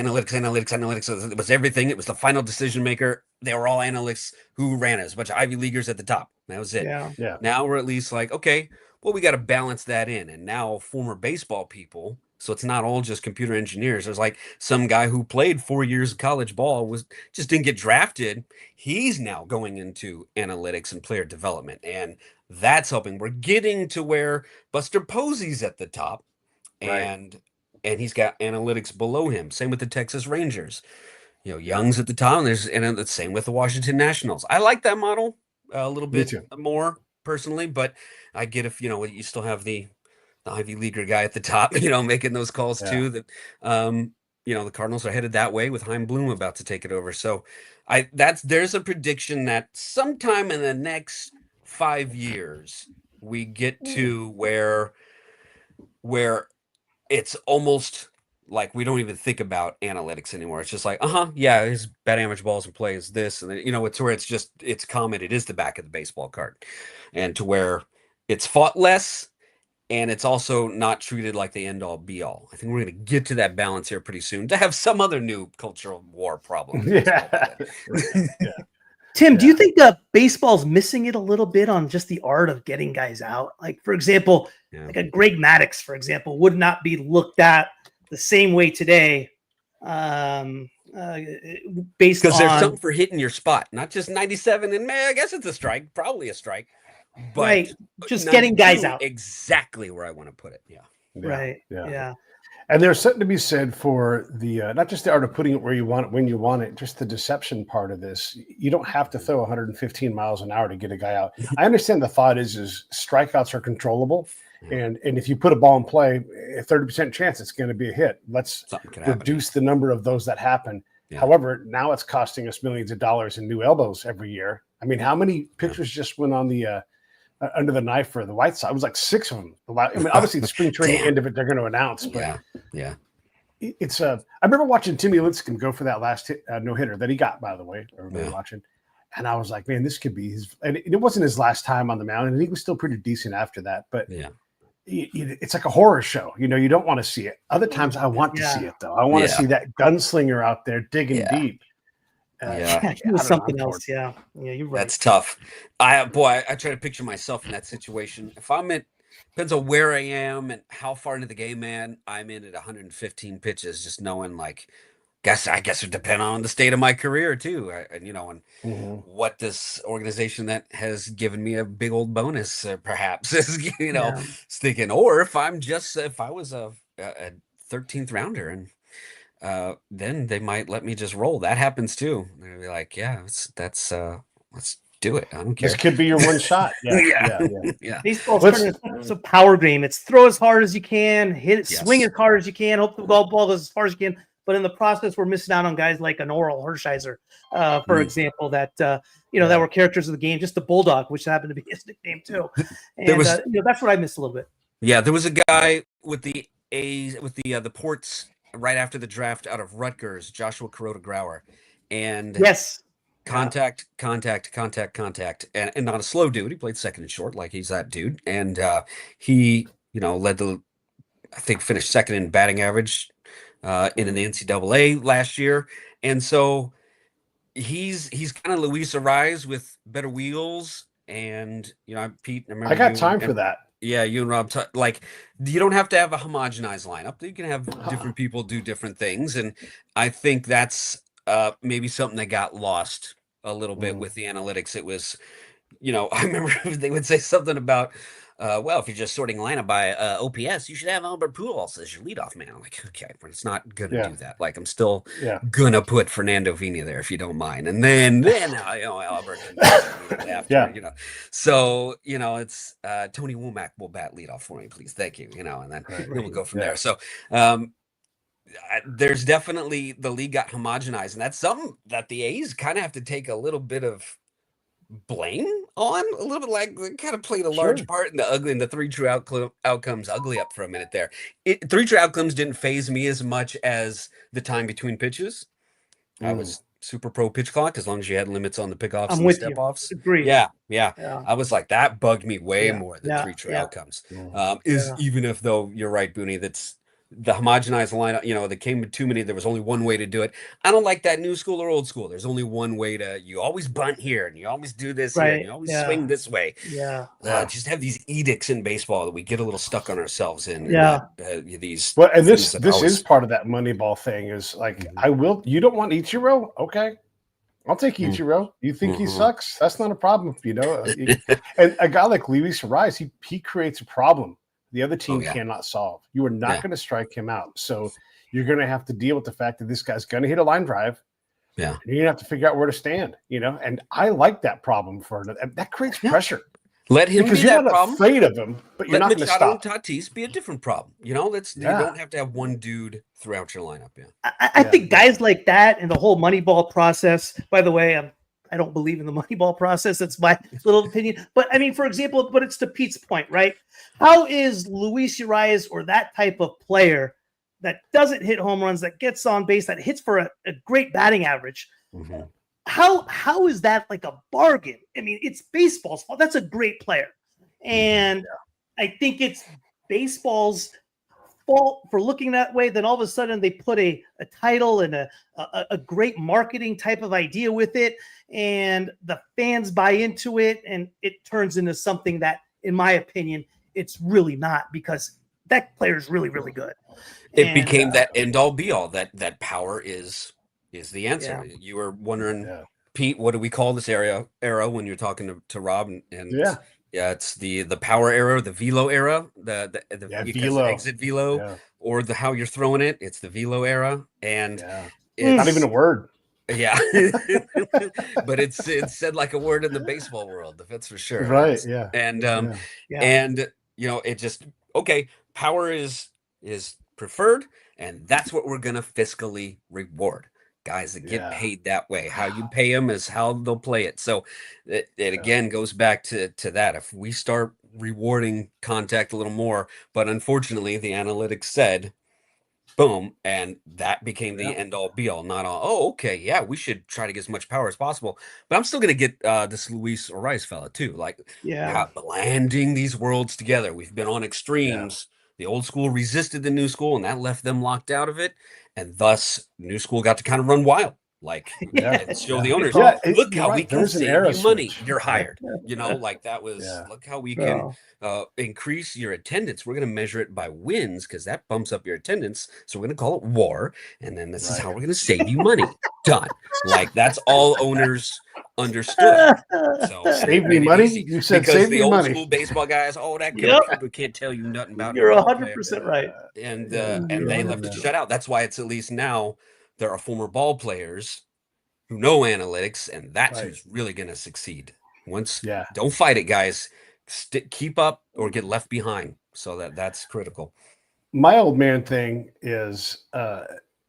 So it was everything. It was the final decision maker. They were all analysts who ran it. A bunch of Ivy Leaguers at the top. That was it.
Yeah.
Now we're at least like, okay, well, we got to balance that in. And now former baseball people, so it's not all just computer engineers. There's like some guy who played 4 years of college ball, just didn't get drafted. He's now going into analytics and player development. And that's helping. We're getting to where Buster Posey's at the top. And he's got analytics below him. Same with the Texas Rangers. Young's at the top. And the same with the Washington Nationals. I like that model a little bit more personally, but I get if you still have the Ivy Leaguer guy at the top, making those calls too. That the Cardinals are headed that way with Chaim Bloom about to take it over. So there's a prediction that sometime in the next 5 years we get to where it's almost like we don't even think about analytics anymore. It's just like, his bat average balls in play is this. And it's where it's common. It is the back of the baseball card. And to where it's fought less and it's also not treated like the end all be all. I think we're going to get to that balance here pretty soon to have some other new cultural war problem.
Tim, do you think baseball's missing it a little bit on just the art of getting guys out? Like, for example, like a Greg Maddux, for example, would not be looked at the same way today based
because there's
on
something for hitting your spot, not just 97 and I guess it's a strike, probably a strike, but
just getting guys out
exactly where I want to put it.
Yeah.
And there's something to be said for the not just the art of putting it where you want it when you want it, just the deception part of this. You don't have to throw 115 miles an hour to get a guy out. I understand the thought is strikeouts are controllable, and if you put a ball in play, a 30% chance it's going to be a hit. Let's reduce the number of those that happen. However, now it's costing us millions of dollars in new elbows every year. I mean, how many pitchers just went on the under the knife for the White Sox? It was like 6 of them. I mean, obviously the spring training end of it, they're going to announce, but it's I remember watching Timmy Lincecum go for that last no hitter that he got, by the way, everybody watching. And I was like, man, this could be his, and it wasn't his last time on the mound. And he was still pretty decent after that, but it's like a horror show. You don't want to see it. Other times I want to see it though. I want to see that gunslinger out there digging deep.
It was something else. Yeah, you're right.
That's tough. I try to picture myself in that situation. If I'm depends on where I am and how far into the game, man, I'm in at 115 pitches, just knowing I guess it would depend on the state of my career too. And what this organization that has given me a big old bonus, perhaps is, thinking, or if I was a 13th rounder and then they might let me just roll. That happens too. They'll be like, let's do it. I don't care.
This could be your one shot.
Baseball's turning it's a power game. It's throw as hard as you can, hit it, swing as hard as you can, hope the ball goes as far as you can. But in the process, we're missing out on guys like an Oral Hershiser, for example, that that were characters of the game. Just the Bulldog, which happened to be his nickname too. And that's what I missed a little bit.
Yeah, there was a guy with the A's with the Ports right after the draft out of Rutgers, Joshua Kuroda Grauer, and contact, and not a slow dude. He played second and short, like he's that dude, and he led the I think finished second in batting average in the NCAA last year, and so he's kind of Luis Ariz with better wheels. And Pete, I remember
I got
you
time for
and
that.
yeah, you and Rob like you don't have to have a homogenized lineup. You can have different people do different things, and I think that's maybe something that got lost a little bit with the analytics. It was, I remember they would say something about, well, if you're just sorting lineup by OPS, you should have Albert Pujols as your leadoff man. I'm like, okay, but it's not gonna do that. Like, I'm still gonna put Fernando Vina there if you don't mind, and then Albert can after, So it's Tony Womack will bat leadoff for me, please, thank you, and then we'll go from there. So there's definitely, the league got homogenized, and that's something that the A's kind of have to take a little bit of blame on, a little bit, like they kind of played a large part in the three true outcomes. Ugly up for a minute there. Three true outcomes didn't phase me as much as the time between pitches. I was super pro pitch clock as long as you had limits on the pickoffs and the step offs.
Agreed.
Yeah. I was like, that bugged me way more than three true outcomes. Even if, though, you're right, Booney, that's the homogenized lineup, they came with too many. There was only one way to do it. I don't like that new school or old school. There's only one way you always bunt here, and you always do this here, and you always swing this way. Just have these edicts in baseball that we get a little stuck on ourselves in. These.
Well, and this is part of that Moneyball thing, is like, you don't want Ichiro? Okay. I'll take Ichiro. You think he sucks? That's not a problem, and a guy like Luis Ariz, he creates a problem the other team cannot solve. You are not going to strike him out. So you're going to have to deal with the fact that this guy's going to hit a line drive. Yeah. And you're going to have to figure out where to stand, and I like that problem that creates pressure.
Let him
because
be
you're
that problem.
Afraid of him, but you're not going to stop.
Tatis be a different problem. You don't have to have one dude throughout your lineup.
I think guys like that and the whole Moneyball process, by the way, I don't believe in the Moneyball process. That's my little opinion. But I mean, for example, it's to Pete's point, right? How is Luis Urias or that type of player that doesn't hit home runs, that gets on base, that hits for a great batting average? How is that like a bargain? I mean, it's baseball's fault. That's a great player. And I think it's baseball's fault for looking that way. Then all of a sudden they put a title and a great marketing type of idea with it, and the fans buy into it, and it turns into something that, in my opinion, it's really not, because that player is really, really good.
It became that end all be all, that power is the answer. You were wondering, Pete, what do we call this era when you're talking to Rob? And it's the power era, the velo era, the velo. Exit velo, or the how you're throwing it. It's the velo era, and it's
not even a word.
Yeah, but it's said like a word in the baseball world. That's for sure.
Right.
And it just, power is preferred, and that's what we're gonna fiscally reward. Guys that get paid that way. How you pay them is how they'll play it. So it again goes back to that. If we start rewarding contact a little more, but unfortunately the analytics said, boom, and that became the end all be all, not all. We should try to get as much power as possible. But I'm still going to get this Luis Ariz fella too. Like, blending these worlds together. We've been on extremes. The old school resisted the new school, and that left them locked out of it. And thus, new school got to kind of run wild. Like, show the owners, look how we can save you money. You're hired. Like that was, look how we can increase your attendance. We're going to measure it by wins, because that bumps up your attendance. So we're going to call it WAR. And then this is how we're going to save you money. Done. Like, that's all owners understood. So
save me money. You said
because
save
the
me
old
money.
school baseball guys, that kid can't tell you nothing about it.
You're 100% right.
And they left it shut out. That's why it's, at least now, there are former ball players who know analytics, and that's who's really going to succeed. Don't fight it, guys. Keep up or get left behind. So that's critical.
My old man thing is,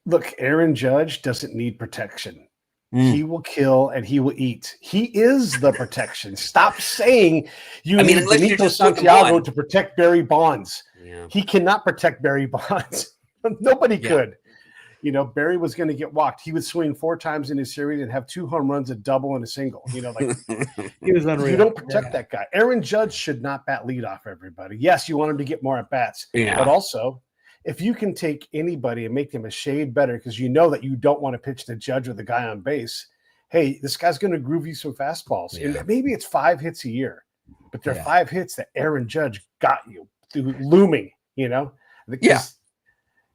look, Aaron Judge doesn't need protection. He will kill and he will eat. He is the protection. Stop saying you need Benito Santiago to protect Barry Bonds. He cannot protect Barry Bonds. Nobody could. Barry was going to get walked. He would swing 4 times in his series and have 2 home runs, a double and a single. He was unreal. You don't protect that guy. Aaron Judge should not bat leadoff, everybody. Yes, you want him to get more at bats, but also if you can take anybody and make them a shade better because you know that you don't want to pitch the Judge or the guy on base, hey, this guy's going to groove you some fastballs.
Yeah.
And maybe it's 5 hits a year, but they're
Yeah.
5 hits that Aaron Judge got you through looming, you know?
Yeah.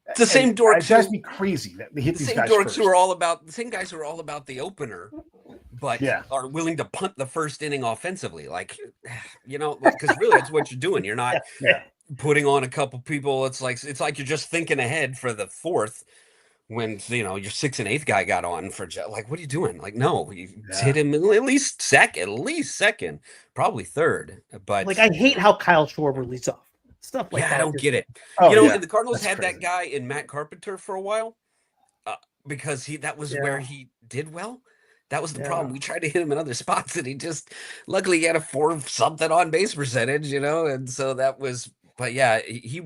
It's the same dorks.
It drives me crazy that they hit
The
these
same
guys
dorks
first.
who are all about the same guys who are all about the opener, but
Yeah.
are willing to punt the first inning offensively. Like, you know, because really that's what you're doing. You're not
Yeah.
putting on a couple people. It's like you're just thinking ahead for the fourth when you know your 6th and 8th guy got on for like, what are you doing? Like, no, you hit him at least second, probably third. But
Like, I hate how Kyle Schwarber leads off. Stuff like that.
I don't get it.
Oh,
you know,
yeah.
and the Cardinals
That's
had
crazy.
that guy in Matt Carpenter for a while because that was where he did well. That was the problem. We tried to hit him in other spots, and he just luckily he had a 4-something on base percentage, you know, and so that was. But yeah, he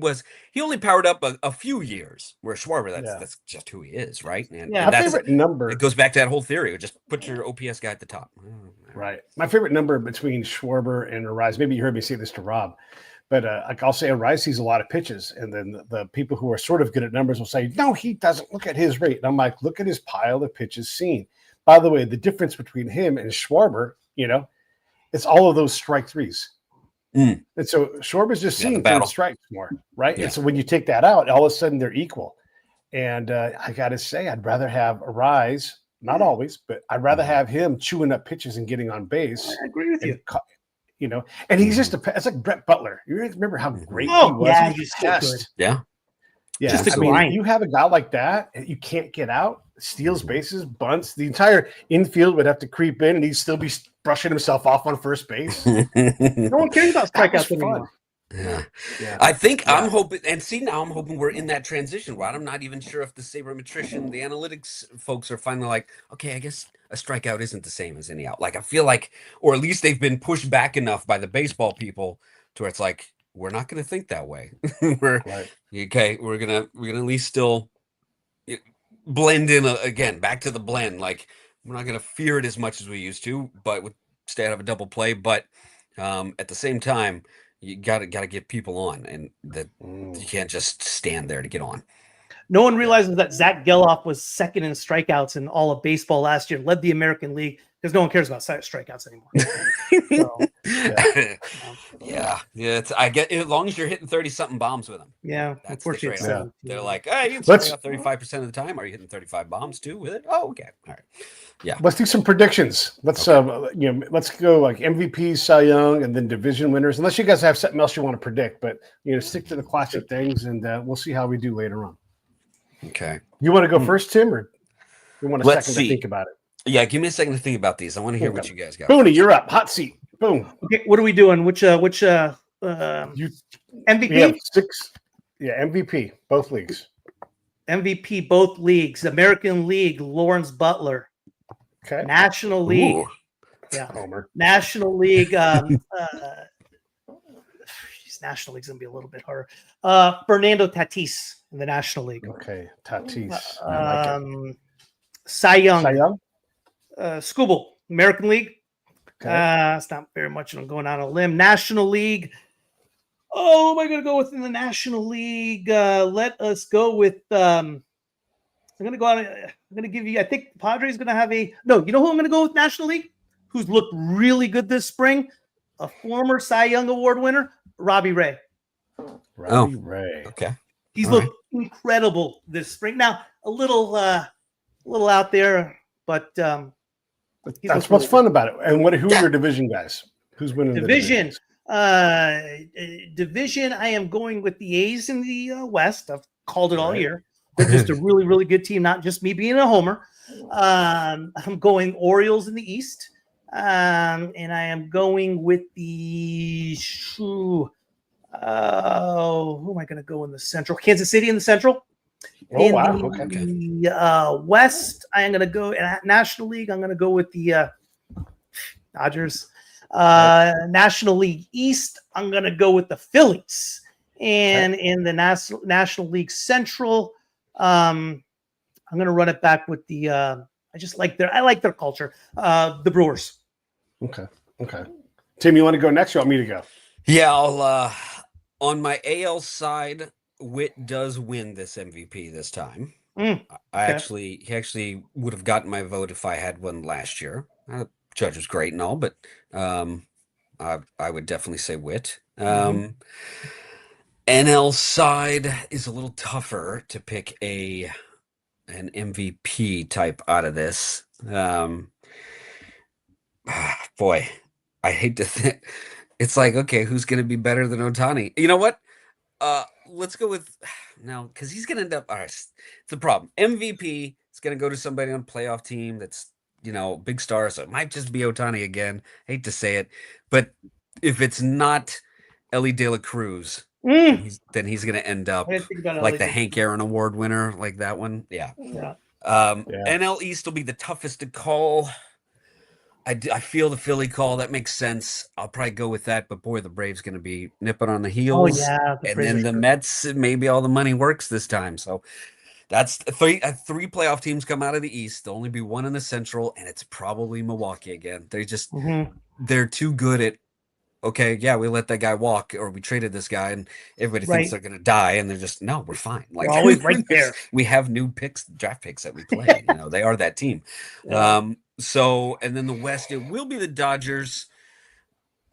only powered up a few years. Where Schwarber, that's just who he is, right? And
my
that's,
favorite number.
It goes back to that whole theory. Just put your OPS guy at the top.
Right. My favorite number between Schwarber and Arise. Maybe you heard me say this to Rob. But like I'll say, Arise sees a lot of pitches, and then the people who are sort of good at numbers will say, "No, he doesn't. Look at his rate." And I'm like, "Look at his pile of pitches seen." By the way, the difference between him and Schwarber, you know, it's all of those strike threes. And so Schwarber's just seeing 3 strikes more, right?
Yeah.
And so when you take that out, all of a sudden they're equal. And I got to say, I'd rather have Arise, not always, but I'd rather have him chewing up pitches and getting on base.
I agree with you.
You know, and he's just it's like Brett Butler. You remember how great he was?
Yeah, he's so good.
Yeah.
Just
I mean, you have a guy like that, and you can't get out, steals bases, bunts. The entire infield would have to creep in, and he'd still be brushing himself off on first base.
No one cares about strikeouts anymore.
Yeah. I think I'm hoping, and see now I'm hoping we're in that transition, Rod. I'm not even sure if the sabermetrician, the analytics folks are finally like, okay, I guess a strikeout isn't the same as any out. Like I feel like, or at least they've been pushed back enough by the baseball people to where it's like, we're not going to think that way. We're gonna at least still blend in again, back to the blend. Like we're not going to fear it as much as we used to, but stay out of a double play. But at the same time, you gotta get people on, and that you can't just stand there to get on.
No one realizes that Zach Geloff was second in strikeouts in all of baseball last year, led the American League because no one cares about strikeouts anymore.
I get as long as you're hitting 30-something bombs with them.
Yeah,
that's
unfortunately,
they're like, hey, you strike out 35% of the time. Are you hitting 35 bombs too with it? Oh, okay, all right, yeah.
Let's do some predictions. Let's let's go like MVP, Cy Young, and then division winners. Unless you guys have something else you want to predict, but stick to the classic things, and we'll see how we do later on.
Okay.
You want to go first, Tim, or you want a second to think about it?
Yeah, give me a second to think about these. I want to hear what you guys got.
Booney, you're up. Hot seat. Boom.
Okay, what are we doing? Which MVP?
We have 6. Yeah, MVP, both leagues.
MVP, both leagues. American League, Lawrence Butler.
Okay.
National League.
Ooh.
Yeah.
Homer.
National League. National League's gonna be a little bit harder. Fernando Tatis in the National League.
Okay, Tatis.
Cy Young.
Cy Young.
Scooble, American League.
Okay.
It's not very much. I'm going on a limb. National League. Oh, am I going to go within the National League? Let us go with. I'm going to go on. I'm going to give you. I think the Padres going to have a. No, you know who I'm going to go with National League? Who's looked really good this spring? A former Cy Young Award winner, Robbie Ray.
Robbie Ray.
Okay.
He's looked incredible this spring. Now a little out there, but
that's what's fun about it. And who are your division guys? Who's winning
division? Division. I am going with the A's in the West. I've called it all year. They're just a really, really good team. Not just me being a homer. I'm going Orioles in the East, and I am going with the who am I going to go in the Central? Kansas City in the Central.
Oh, wow.
The West, I am going to go at National League. I'm going to go with the Dodgers. National League East, I'm going to go with the Phillies. And in the National League Central, I'm going to run it back with the I like their culture. The Brewers.
Okay. Tim, you want to go next? Or you want me to go?
Yeah, I'll on my AL side, Witt does win this MVP this time.
Mm,
He actually would have gotten my vote if I had one last year. Judge was great and all, but I would definitely say Witt. NL side is a little tougher to pick an MVP type out of this. Boy, I hate to think. It's like, okay, who's going to be better than Ohtani? You know what? Let's go with no, because he's going to end up. All right, it's the problem. MVP is going to go to somebody on a playoff team that's big star. So it might just be Ohtani again. Hate to say it, but if it's not Ellie De La Cruz, then he's going to end up like the Hank Aaron Award winner, like that one. Yeah. NL East will be the toughest to call. I feel the Philly call. That makes sense. I'll probably go with that. But boy, the Braves going to be nipping on the heels.
Oh, yeah.
And then the Mets, maybe all the money works this time. So that's three playoff teams come out of the East. There'll only be one in the Central, and it's probably Milwaukee again. They just they're too good at. Okay, yeah, we let that guy walk, or we traded this guy, and everybody thinks they're going to die, and they're just no, we're fine. Like
we're always right there.
We have new draft picks that we play. They are that team. So, and then the West, it will be the Dodgers,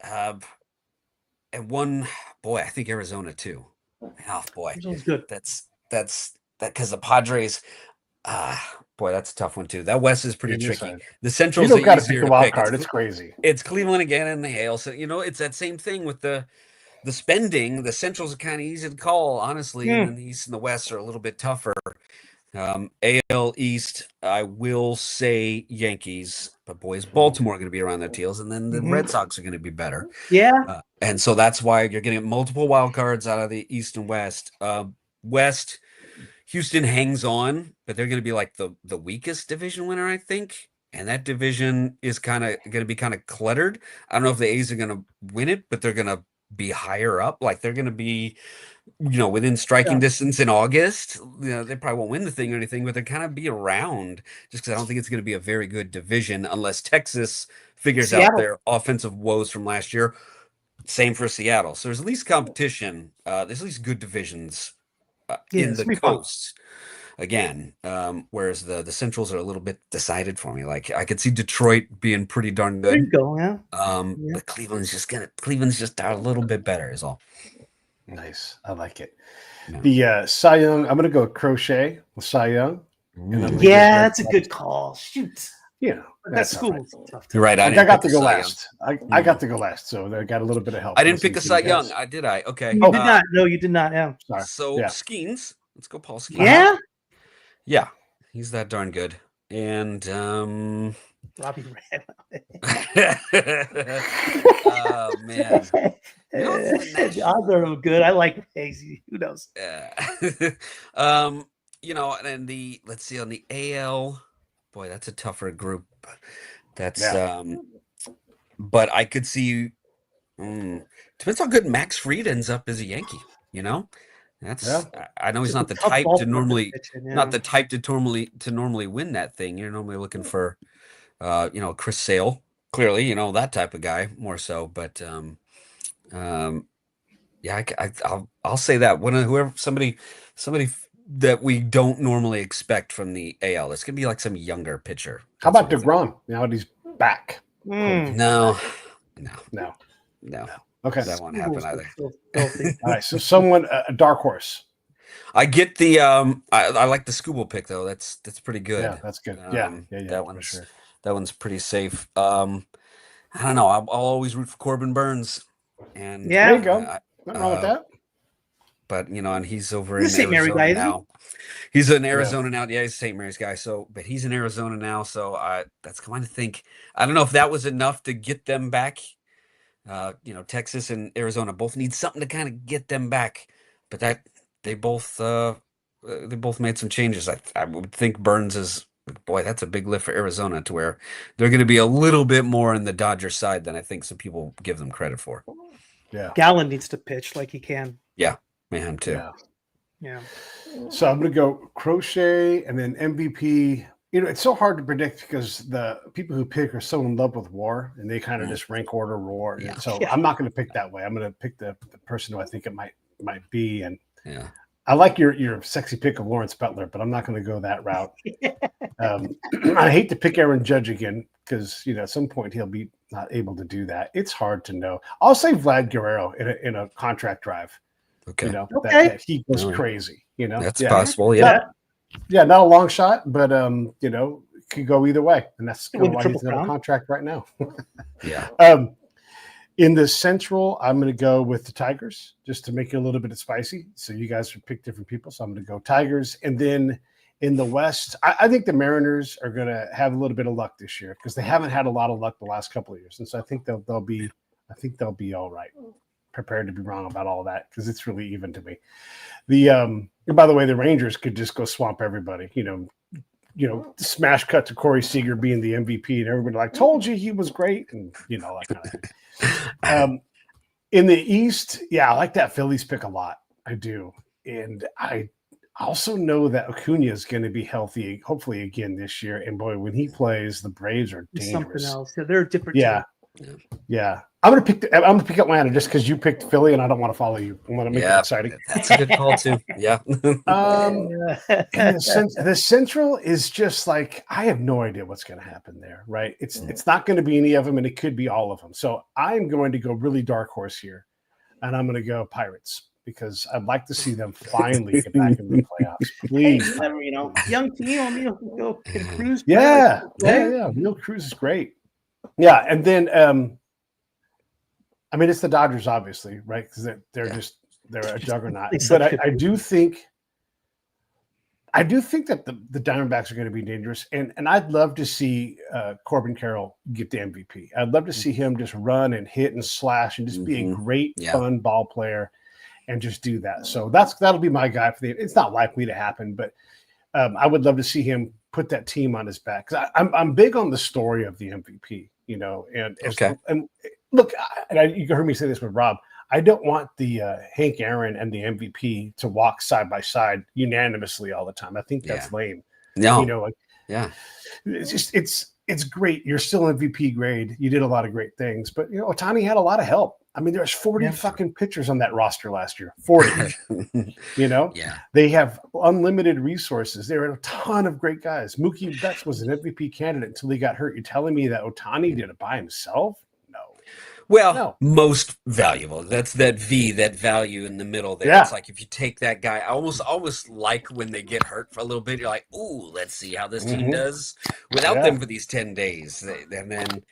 and one boy, I think Arizona too. Oh boy,
Arizona's good.
That's because the Padres. Boy, that's a tough one too. That West is pretty tricky. The Central's
you don't got to pick a wild card. It's crazy.
It's Cleveland again and the Hale. So it's that same thing with the spending. The Centrals are kind of easy to call, honestly, and then the East and the West are a little bit tougher. AL East, I will say Yankees, but boy, is Baltimore going to be around their heels, and then the Red Sox are going to be better.
Yeah,
and so that's why you're getting multiple wild cards out of the East and West. West. Houston hangs on, but they're going to be like the weakest division winner, I think. And that division is kind of going to be kind of cluttered. I don't know if the A's are going to win it, but they're going to be higher up. Like they're going to be, within striking distance in August. They probably won't win the thing or anything, but they're kind of be around just because I don't think it's going to be a very good division unless Texas figures out their offensive woes from last year. Same for Seattle. So there's at least competition. There's at least good divisions. In the coast again, whereas the Centrals are a little bit decided for me. Like I could see Detroit being pretty darn good.
There you go, yeah.
But Cleveland's just a little bit better is all.
Nice. I like it. Yeah. The Cy Young, I'm gonna go Crochet with Cy Young.
Yeah, that's a good call. Shoot. That's cool.
You're right.
I got to go last. I got to go last, so I got a little bit of help.
I didn't pick a Cy Young. Did I? Okay.
You did not. No, you did not. Yeah.
Sorry.
So Skeens. Let's go, Paul Skeens.
Yeah.
Yeah, he's that darn good. And
Robbie ran.
Oh man.
The odds are good. I like Hazy. Who knows?
And let's see on the AL. Boy, that's a tougher group. That's but I could see depends how good Max Fried ends up as a Yankee, That's I know he's not the type to normally normally win that thing. You're normally looking for Chris Sale, clearly, that type of guy more so, but I'll say that somebody that we don't normally expect from the AL. It's gonna be like some younger pitcher.
How about DeGrom? Now that he's back.
No.
Okay,
that won't happen either.
All right, so someone a dark horse.
I get the I like the Scooble pick though. That's pretty good.
Yeah, that's good.
That one's pretty safe. I don't know. I'll always root for Corbin Burns. And
there you go. Nothing wrong with that.
But and he's over in Arizona now. He's in Arizona now. Yeah, he's a St. Mary's guy. But he's in Arizona now. So that's kind of think. I don't know if that was enough to get them back. Texas and Arizona both need something to kind of get them back. But that they both made some changes. I would think Burns is. Boy, that's a big lift for Arizona to where they're going to be a little bit more in the Dodger side than I think some people give them credit for.
Yeah,
Gallen needs to pitch like he can.
Yeah, him too.
Yeah.
So I'm going to go Crochet and then MVP. It's so hard to predict because the people who pick are so in love with WAR and they kind of just rank order WAR.
Yeah.
So I'm not going to pick that way. I'm going to pick the person who I think it might be. And I like your sexy pick of Lawrence Butler, but I'm not going to go that route. I hate to pick Aaron Judge again because at some point he'll be not able to do that. It's hard to know. I'll say Vlad Guerrero in a contract drive.
Okay.
That he goes crazy.
That's possible. Yeah.
Not a long shot, but it could go either way, and that's kind of why he's in a contract right now.
Yeah.
In the Central, I'm going to go with the Tigers just to make it a little bit spicy. So you guys would pick different people. So I'm going to go Tigers. And then in the West, I think the Mariners are going to have a little bit of luck this year because they haven't had a lot of luck the last couple of years. And so I think they'll be all right. Prepared to be wrong about all that because it's really even to me. And by the way, the Rangers could just go swamp everybody. Smash cut to Corey Seager being the MVP, and everybody told you he was great, and that kind of thing. In the East, I like that Phillies pick a lot. I do, and I also know that Acuna is going to be healthy, hopefully again this year. And boy, when he plays, the Braves are dangerous.
Something else. Yeah, they're a different.
Yeah. I'm gonna pick Atlanta just because you picked Philly, and I don't want to follow you. I want to make it exciting.
That's a good call too. Yeah.
And the Central is just I have no idea what's going to happen there. Right? It's not going to be any of them, and it could be all of them. So I'm going to go really dark horse here, and I'm going to go Pirates because I'd like to see them finally get back in the playoffs. Please,
young team. Go can cruise.
Yeah. Neil Cruz is great. Yeah, and then it's the Dodgers, obviously, right? Because they're a juggernaut. But I do think that the Diamondbacks are going to be dangerous, and I'd love to see Corbin Carroll get the MVP. I'd love to see him just run and hit and slash and just be a great, fun ball player, and just do that. So that'll be my guy for it's not likely to happen, but I would love to see him put that team on his back because I'm big on the story of the MVP. And look, you heard me say this with Rob. I don't want the Hank Aaron and the MVP to walk side by side unanimously all the time. I think that's lame.
No,
it's great. You're still MVP grade. You did a lot of great things, but Ohtani had a lot of help. There's 40 fucking pitchers on that roster last year. 40. They have unlimited resources. There are a ton of great guys. Mookie Betts was an MVP candidate until he got hurt. You're telling me that Ohtani did it by himself? No.
Well, most valuable. That's that value in the middle there. Yeah. It's like if you take that guy, I almost like when they get hurt for a little bit, you're like, ooh, let's see how this team does without them for these 10 days. And then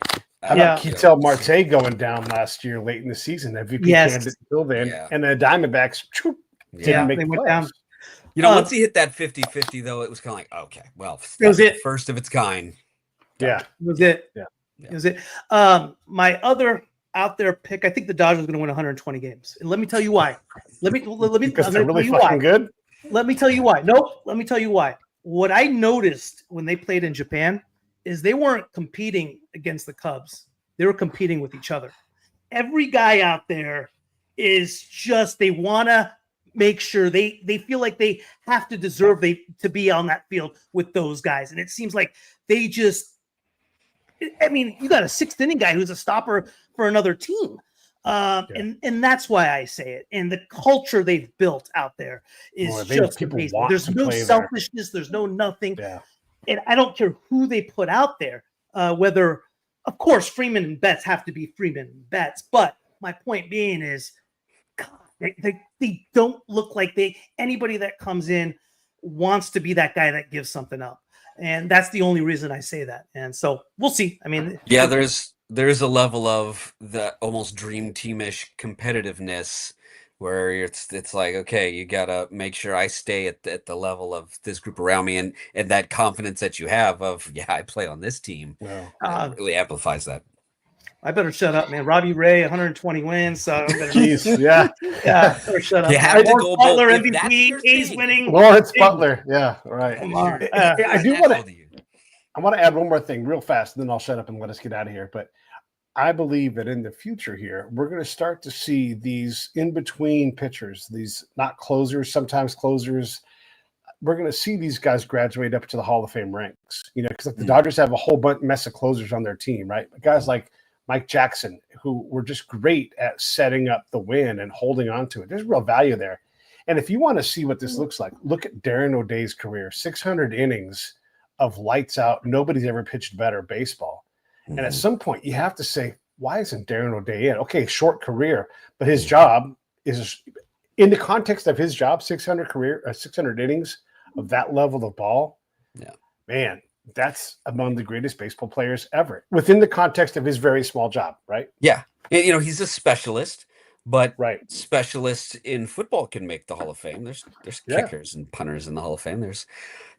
how about Ketel Marte going down last year late in the season? MVP candidate until then. Yeah. And the Diamondbacks didn't make the playoffs.
Once he hit that 50-50, though, it was kind of like, okay, well,
that was it.
First of its kind.
Yeah.
It was it. Yeah. It was it. My other out there pick, I think the Dodgers are going to win 120 games. And let me tell you why.
Because they're really fucking good?
Let me tell you why. Nope. Let me tell you why. What I noticed when they played in Japan is they weren't competing against the Cubs. They were competing with each other. Every guy out there is just, they want to make sure they feel like they have to deserve to be on that field with those guys. And it seems like they just, you got a sixth inning guy who's a stopper for another team. And that's why I say it. And the culture they've built out there is just amazing. There's no selfishness. There's no nothing. Yeah. And I don't care who they put out there, whether, of course, Freeman and Betts have to be Freeman and Betts. But my point being is, God, they don't look like anybody that comes in wants to be that guy that gives something up. And that's the only reason I say that. And so we'll see.
There's a level of the almost dream teamish competitiveness where it's like, okay, you gotta make sure I stay at the level of this group around me, and that confidence that you have of I play on this team really amplifies that.
I better shut up, man. Robbie Ray, 120 wins. So
better
better shut up.
You have to go
Butler MVP, A's winning.
Lawrence Butler, yeah, right. I want to add one more thing real fast, and then I'll shut up and let us get out of here. But I believe that in the future here, we're going to start to see these in-between pitchers, these not closers, sometimes closers. We're going to see these guys graduate up to the Hall of Fame ranks, because the Dodgers have a whole mess of closers on their team, right? Guys like Mike Jackson, who were just great at setting up the win and holding on to it. There's real value there. And if you want to see what this looks like, look at Darren O'Day's career, 600 innings of lights out. Nobody's ever pitched better baseball. And at some point, you have to say, why isn't Darren O'Day in? Okay, short career, but his job is, in the context of his job, 600 innings of that level of ball.
Yeah,
man, that's among the greatest baseball players ever within the context of his very small job, right?
Yeah, and, he's a specialist, but
right,
specialists in football can make the Hall of Fame. There's
Yeah.
kickers and punters in the Hall of Fame.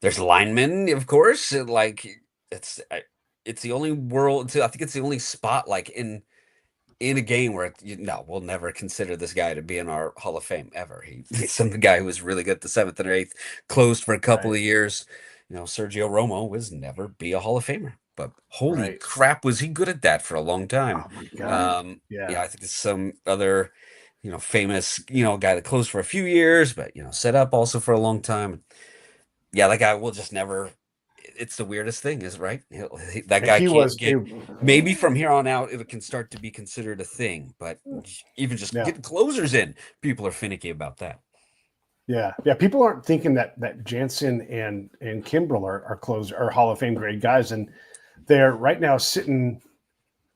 There's linemen, of course. Like it's the only I think it's the only spot like in a game where we'll never consider this guy to be in our Hall of Fame ever. He's some guy who was really good at the 7th and 8th, closed for a couple of years. Sergio Romo was never be a Hall of Famer, but holy crap, was he good at that for a long time.
Oh my God.
I think there's some other, famous, guy that closed for a few years, but, set up also for a long time. Yeah, that guy will just never. It's the weirdest thing, is right? That guy maybe from here on out, it can start to be considered a thing, but even just getting closers in, people are finicky about that.
Yeah. People aren't thinking that Jansen and Kimbrel are Hall of Fame grade guys, and they're right now sitting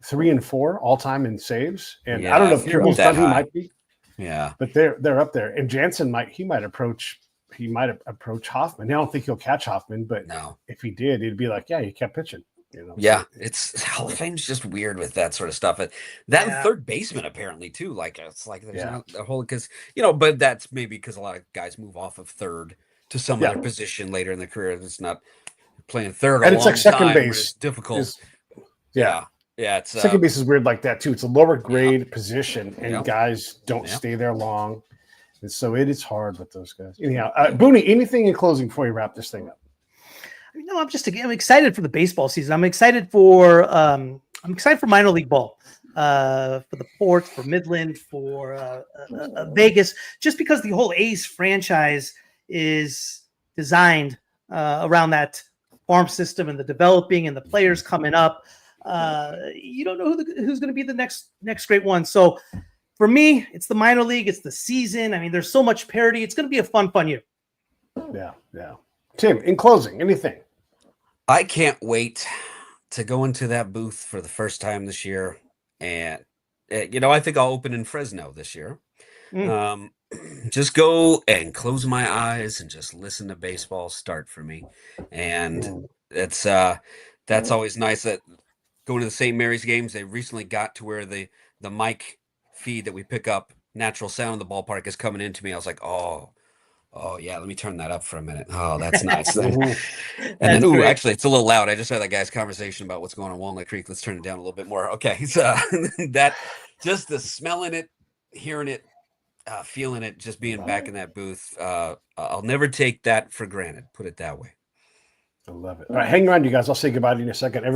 3 and 4 all time in saves. And I don't know if Kimbrel's done, he might be.
Yeah,
but they're up there. And Jansen might approach Hoffman. I don't think he'll catch Hoffman, but if he did, he'd be like, yeah, he kept pitching.
Yeah, it's Hall of Fame's just weird with that sort of stuff. That third baseman apparently too. Like it's like there's not a whole because but that's maybe because a lot of guys move off of third to some other position later in their career. It's not playing third,
and it's like second base.
It's difficult.
Yeah,
it's
second base is weird like that too. It's a lower grade position, and guys don't stay there long. And so it is hard with those guys. Anyhow, Booney, anything in closing before you wrap this thing up?
I'm excited for the baseball season. I'm excited for minor league ball, for the Port, for Midland, for Vegas, just because the whole A's franchise is designed around that farm system and the developing and the players coming up. You don't know who's going to be the next great one. So for me, it's the minor league. It's the season. I mean, there's so much parity. It's going to be a fun year.
Yeah. Tim, in closing, anything?
I can't wait to go into that booth for the first time this year. And, I think I'll open in Fresno this year. Just go and close my eyes and just listen to baseball start for me. And that's always nice that going to the St. Mary's games, they recently got to where the mic feed that we pick up, natural sound in the ballpark, is coming into me. I was like, oh yeah, let me turn that up for a minute. Oh, that's nice. And then, actually, it's a little loud. I just had that guy's conversation about what's going on Walnut Creek. Let's turn it down a little bit more. Okay, so that just the smelling it, hearing it, feeling it, just being back in that booth. I'll never take that for granted. Put it that way.
I love it. All right, hang around, you guys. I'll say goodbye to you in a second.